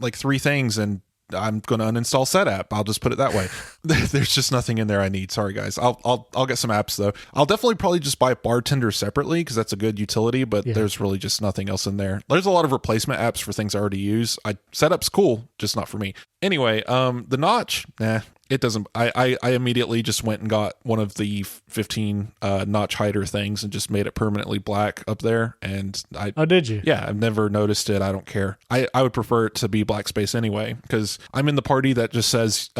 3 things, and I'm going to uninstall Setapp. I'll just put it that way. There's just nothing in there I need. Sorry, guys. I'll get some apps though. I'll definitely probably just buy Bartender separately because that's a good utility, but there's really just nothing else in there. There's a lot of replacement apps for things I already use. Setapp's cool, just not for me. Anyway, the notch, it doesn't. I immediately just went and got one of the 15 notch hider things and just made it permanently black up there. And did you? Yeah, I've never noticed it. I don't care. I would prefer it to be black space anyway because I'm in the party that just says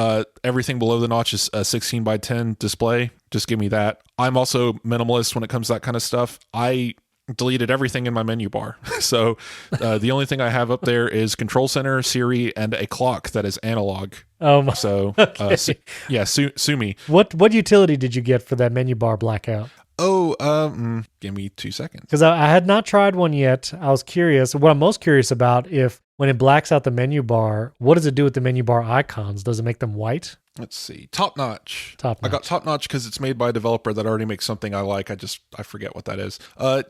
everything below the notch is a 16 by 10 display. Just give me that. I'm also minimalist when it comes to that kind of stuff. I deleted everything in my menu bar. So the only thing I have up there is Control Center, Siri, and a clock that is analog. Oh my. So Okay. sue me. What utility did you get for that menu bar blackout? Oh, give me 2 seconds. Because I had not tried one yet. I was curious. What I'm most curious about, if when it blacks out the menu bar, what does it do with the menu bar icons? Does it make them white? Let's see. Top Notch. Top I got notch. Top Notch because it's made by a developer that already makes something I like. I forget what that is.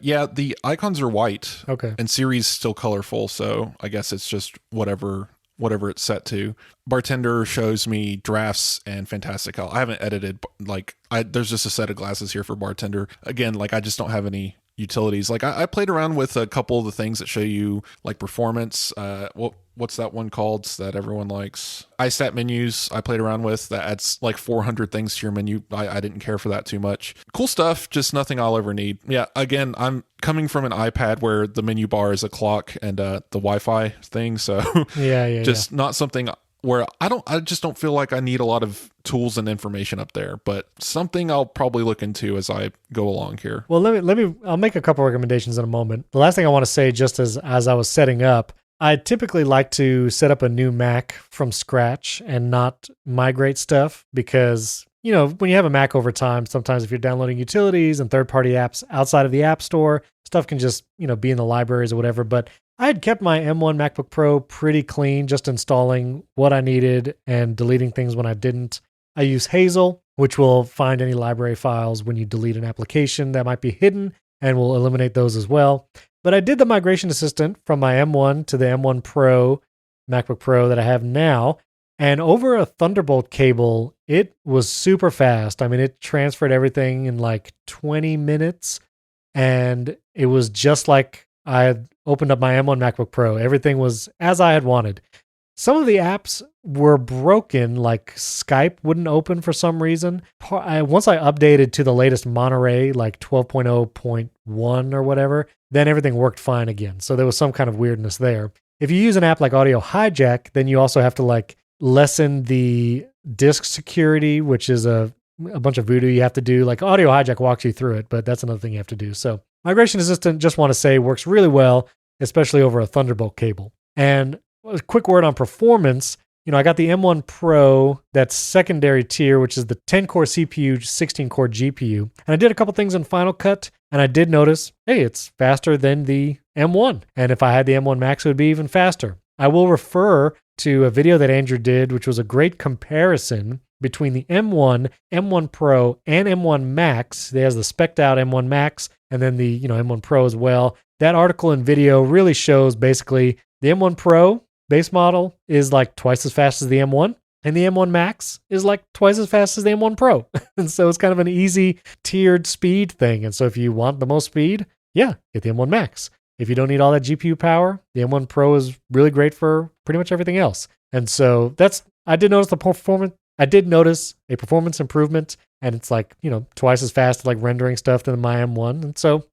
Yeah, the icons are white. Okay. And Siri's still colorful, so I guess it's just whatever it's set to. Bartender shows me drafts and Fantastic Hell. I haven't edited, there's just a set of glasses here for Bartender. Again, I just don't have any utilities. I played around with a couple of the things that show you performance. What's that one called that everyone likes? iStat menus I played around with that adds 400 things to your menu. I didn't care for that too much. Cool stuff, just nothing I'll ever need. Yeah, again, I'm coming from an iPad where the menu bar is a clock and the Wi-Fi thing, so Yeah. just not something where I just don't feel like I need a lot of tools and information up there, but something I'll probably look into as I go along here. Well, I'll make a couple recommendations in a moment. The last thing I want to say, just as I was setting up, I typically like to set up a new Mac from scratch and not migrate stuff because, when you have a Mac over time, sometimes if you're downloading utilities and third-party apps outside of the App Store, stuff can just, be in the libraries or whatever. But I had kept my M1 MacBook Pro pretty clean, just installing what I needed and deleting things when I didn't. I use Hazel, which will find any library files when you delete an application that might be hidden and will eliminate those as well. But I did the migration assistant from my M1 to the M1 Pro, MacBook Pro that I have now. And over a Thunderbolt cable, it was super fast. I mean, it transferred everything in 20 minutes. And it was just like I had opened up my M1 MacBook Pro. Everything was as I had wanted. Some of the apps were broken, like Skype wouldn't open for some reason. Once I updated to the latest Monterey, 12.0.1 or whatever, then everything worked fine again. So there was some kind of weirdness there. If you use an app like Audio Hijack, then you also have to lessen the disk security, which is a bunch of voodoo you have to do. Audio Hijack walks you through it, but that's another thing you have to do. So Migration Assistant, just want to say, works really well, especially over a Thunderbolt cable. And a quick word on performance. I got the M1 Pro, that's secondary tier, which is the 10-core CPU, 16-core GPU. And I did a couple things in Final Cut, and I did notice, hey, it's faster than the M1. And if I had the M1 Max, it would be even faster. I will refer to a video that Andrew did, which was a great comparison between the M1, M1 Pro, and M1 Max. There's the spec'd out M1 Max, and then the M1 Pro as well. That article and video really shows basically the M1 Pro base model is twice as fast as the M1, and the M1 Max is twice as fast as the M1 Pro. And so it's kind of an easy tiered speed thing. And so if you want the most speed, get the M1 Max. If you don't need all that GPU power, the M1 Pro is really great for pretty much everything else. And so I did notice a performance improvement, and it's twice as fast at rendering stuff than my M1. And so,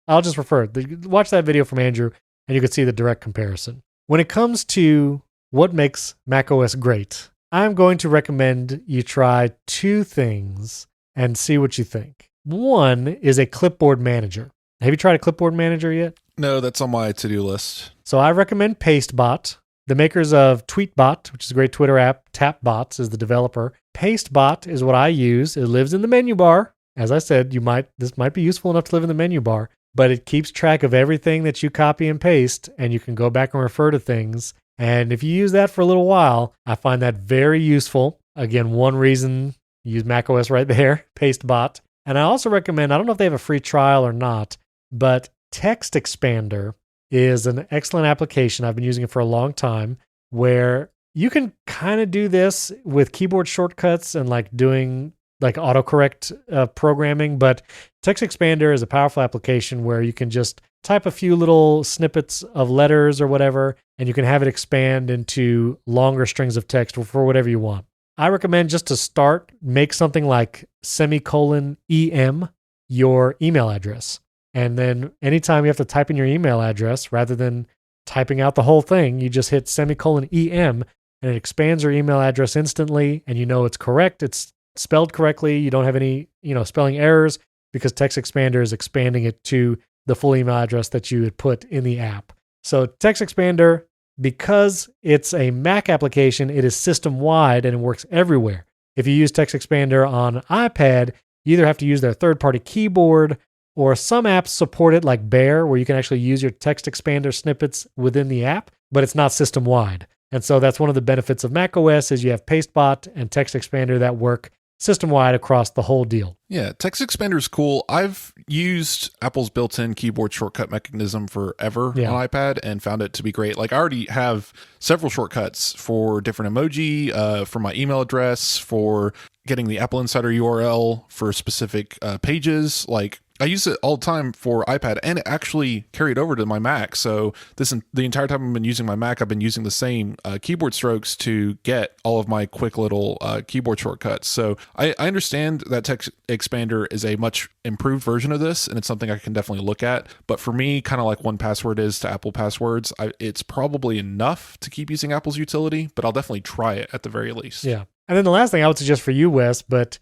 I'll just watch that video from Andrew and you can see the direct comparison. When it comes to what makes macOS great, I'm going to recommend you try two things and see what you think. One is a clipboard manager. Have you tried a clipboard manager yet? No, that's on my to-do list. So I recommend Pastebot. The makers of Tweetbot, which is a great Twitter app, Tapbots is the developer. Pastebot is what I use. It lives in the menu bar. As I said, this might be useful enough to live in the menu bar, but it keeps track of everything that you copy and paste, and you can go back and refer to things. And if you use that for a little while, I find that very useful. Again, one reason, use macOS right there, Pastebot. And I also recommend, I don't know if they have a free trial or not, but Text Expander is an excellent application. I've been using it for a long time, where you can kind of do this with keyboard shortcuts and doing autocorrect programming, but Text Expander is a powerful application where you can just type a few little snippets of letters or whatever, and you can have it expand into longer strings of text for whatever you want. I recommend just to start, make something like ;EM your email address. And then anytime you have to type in your email address, rather than typing out the whole thing, you just hit ;EM and it expands your email address instantly, and it's correct. It's spelled correctly. You don't have any, spelling errors because Text Expander is expanding it to the full email address that you had put in the app. So Text Expander, because it's a Mac application, it is system-wide and it works everywhere. If you use Text Expander on iPad, you either have to use their third-party keyboard, or some apps support it like Bear, where you can actually use your Text Expander snippets within the app, but it's not system-wide. And so that's one of the benefits of macOS is you have Pastebot and Text Expander that work system-wide across the whole deal. Yeah, Text Expander is cool. I've used Apple's built-in keyboard shortcut mechanism forever on iPad and found it to be great. Like I already have several shortcuts for different emoji, for my email address, for getting the AppleInsider URL for specific pages. Like I use it all the time for iPad, and it actually carried over to my Mac. So the entire time I've been using my Mac, I've been using the same keyboard strokes to get all of my quick little keyboard shortcuts. So I understand that Text Expander is a much improved version of this, and it's something I can definitely look at. But for me, kind of like 1Password is to Apple passwords, it's probably enough to keep using Apple's utility, but I'll definitely try it at the very least. Yeah. And then the last thing I would suggest for you, Wes, but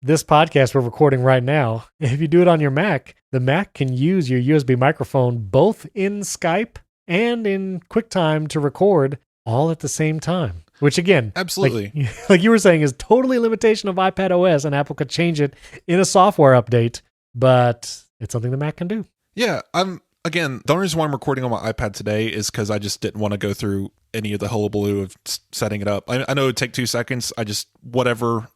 this podcast we're recording right now, if you do it on your Mac, the Mac can use your USB microphone both in Skype and in QuickTime to record all at the same time, which again, absolutely, like you were saying, is totally a limitation of iPad OS, and Apple could change it in a software update, but it's something the Mac can do. Yeah, Again, the only reason why I'm recording on my iPad today is because I just didn't want to go through any of the hullabaloo of setting it up. I know it would take 2 seconds. Whatever.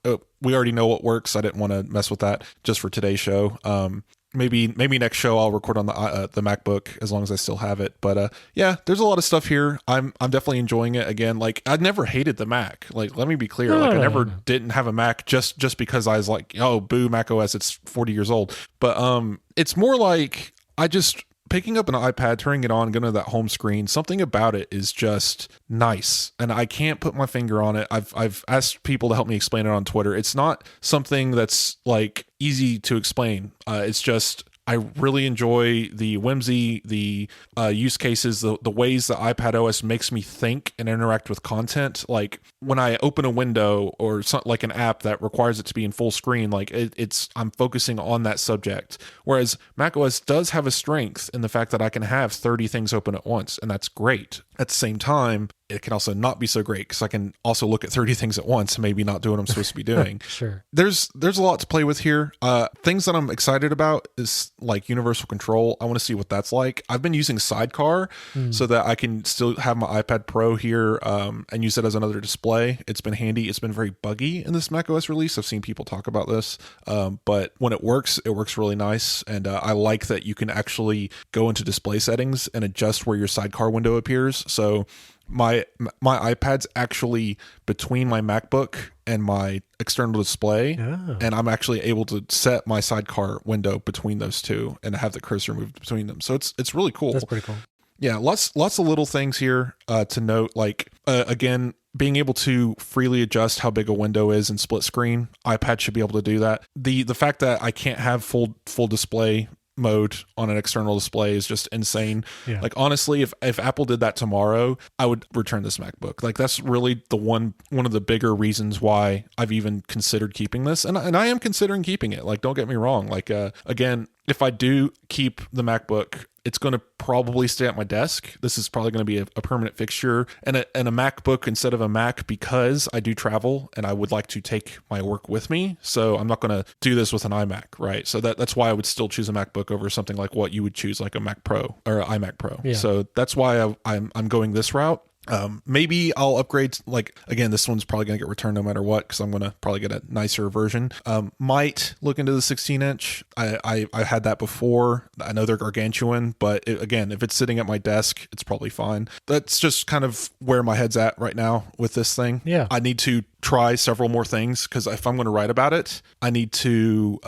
We already know what works. I didn't want to mess with that just for today's show. Maybe next show I'll record on the MacBook as long as I still have it. But yeah, there's a lot of stuff here. I'm definitely enjoying it. Again, like I never hated the Mac. Like let me be clear. I never didn't have a Mac just because I was like, oh, boo, Mac OS, it's 40 years old. But it's more like picking up an iPad, turning it on, going to that home screen, something about it is just nice. And I can't put my finger on it. I've asked people to help me explain it on Twitter. It's not something that's like easy to explain. It's just, I really enjoy the whimsy, the use cases, the ways that iPad OS makes me think and interact with content. Like when I open a window or like an app that requires it to be in full screen, like I'm focusing on that subject. Whereas Mac OS does have a strength in the fact that I can have 30 things open at once, and that's great. At the same time, it can also not be so great because I can also look at 30 things at once and maybe not do what I'm supposed to be doing. Sure. There's a lot to play with here. Things that I'm excited about is like universal control. I want to see what that's like. I've been using Sidecar so that I can still have my iPad Pro here and use it as another display. It's been handy. It's been very buggy in this macOS release. I've seen people talk about this, but when it works really nice. And I like that you can actually go into display settings and adjust where your Sidecar window appears. So my iPad's actually between my MacBook and my external display, and I'm actually able to set my Sidecar window between those two and have the cursor moved between them. So it's really cool. That's pretty cool. Yeah, lots of little things here to note. Like again, being able to freely adjust how big a window is in split screen. iPad should be able to do that. The fact that I can't have full display mode on an external display is just insane. Yeah. Like honestly, if Apple did that tomorrow, I would return this MacBook. Like that's really the one of the bigger reasons why I've even considered keeping this, and I am considering keeping it. Like don't get me wrong. Like again, if I do keep the MacBook, it's going to probably stay at my desk. This is probably going to be a permanent fixture and a MacBook instead of a Mac because I do travel and I would like to take my work with me. So I'm not going to do this with an iMac, right? So that's why I would still choose a MacBook over something like what you would choose, like a Mac Pro or an iMac Pro. Yeah. So that's why I'm going this route. Maybe I'll upgrade. Like again, this one's probably gonna get returned no matter what because I'm gonna probably get a nicer version. Might look into the 16-inch. I had that before. I know they're gargantuan, but again, if it's sitting at my desk, it's probably fine. That's just kind of where my head's at right now with this thing. Yeah, I need to try several more things because if I'm going to write about it, I need to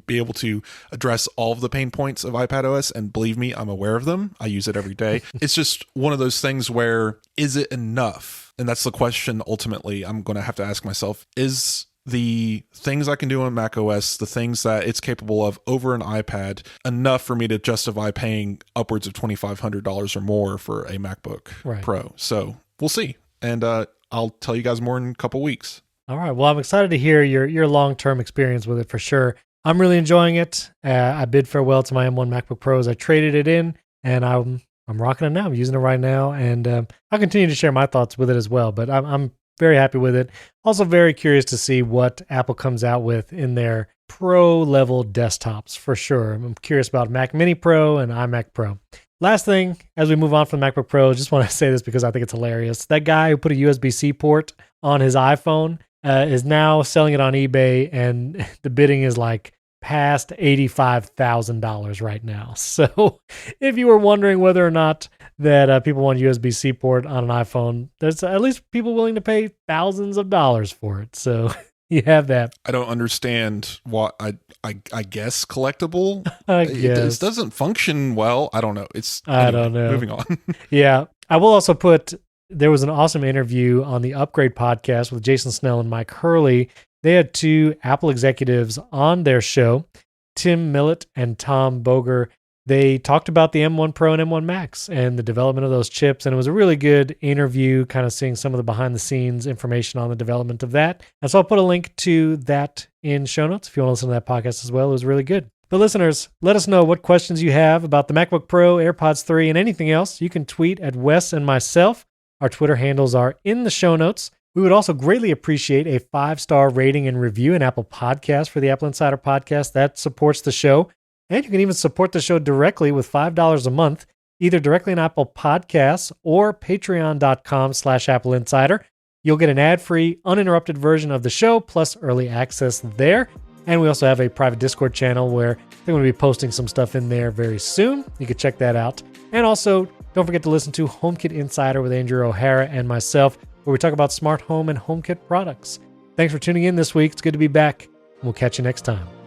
be able to address all of the pain points of iPad OS, and believe me, I'm aware of them. I use it every day. It's just one of those things where, is it enough? And that's the question ultimately I'm going to have to ask myself. Is the things I can do on Mac OS, the things that it's capable of over an iPad, enough for me to justify paying upwards of $2,500 or more for a MacBook Pro? So we'll see. And I'll tell you guys more in a couple weeks. All right. Well, I'm excited to hear your long-term experience with it for sure. I'm really enjoying it. I bid farewell to my M1 MacBook Pros. I traded it in, and I'm rocking it now. I'm using it right now, and I'll continue to share my thoughts with it as well. But I'm very happy with it. Also very curious to see what Apple comes out with in their Pro level desktops for sure. I'm curious about Mac Mini Pro and iMac Pro. Last thing, as we move on from the MacBook Pro, just want to say this because I think it's hilarious. That guy who put a USB-C port on his iPhone is now selling it on eBay, and the bidding is like past $85,000 right now. So if you were wondering whether or not that people want USB-C port on an iPhone, there's at least people willing to pay thousands of dollars for it. So you have that. I don't understand what I guess collectible. I guess It doesn't function well. I don't know. I don't know. Moving on. Yeah. I will also put, there was an awesome interview on the Upgrade podcast with Jason Snell and Mike Hurley. They had two Apple executives on their show, Tim Millett and Tom Boger. They talked about the M1 Pro and M1 Max and the development of those chips. And it was a really good interview, kind of seeing some of the behind the scenes information on the development of that. And so I'll put a link to that in show notes if you want to listen to that podcast as well. It was really good. But listeners, let us know what questions you have about the MacBook Pro, AirPods 3, and anything else. You can tweet at Wes and myself. Our Twitter handles are in the show notes. We would also greatly appreciate a 5-star rating and review in Apple Podcasts for the Apple Insider podcast. That supports the show. And you can even support the show directly with $5 a month, either directly in Apple Podcasts or patreon.com/Apple Insider. You'll get an ad-free, uninterrupted version of the show, plus early access there. And we also have a private Discord channel where they're going to be posting some stuff in there very soon. You can check that out. And also, don't forget to listen to HomeKit Insider with Andrew O'Hara and myself, where we talk about smart home and HomeKit products. Thanks for tuning in this week. It's good to be back. We'll catch you next time.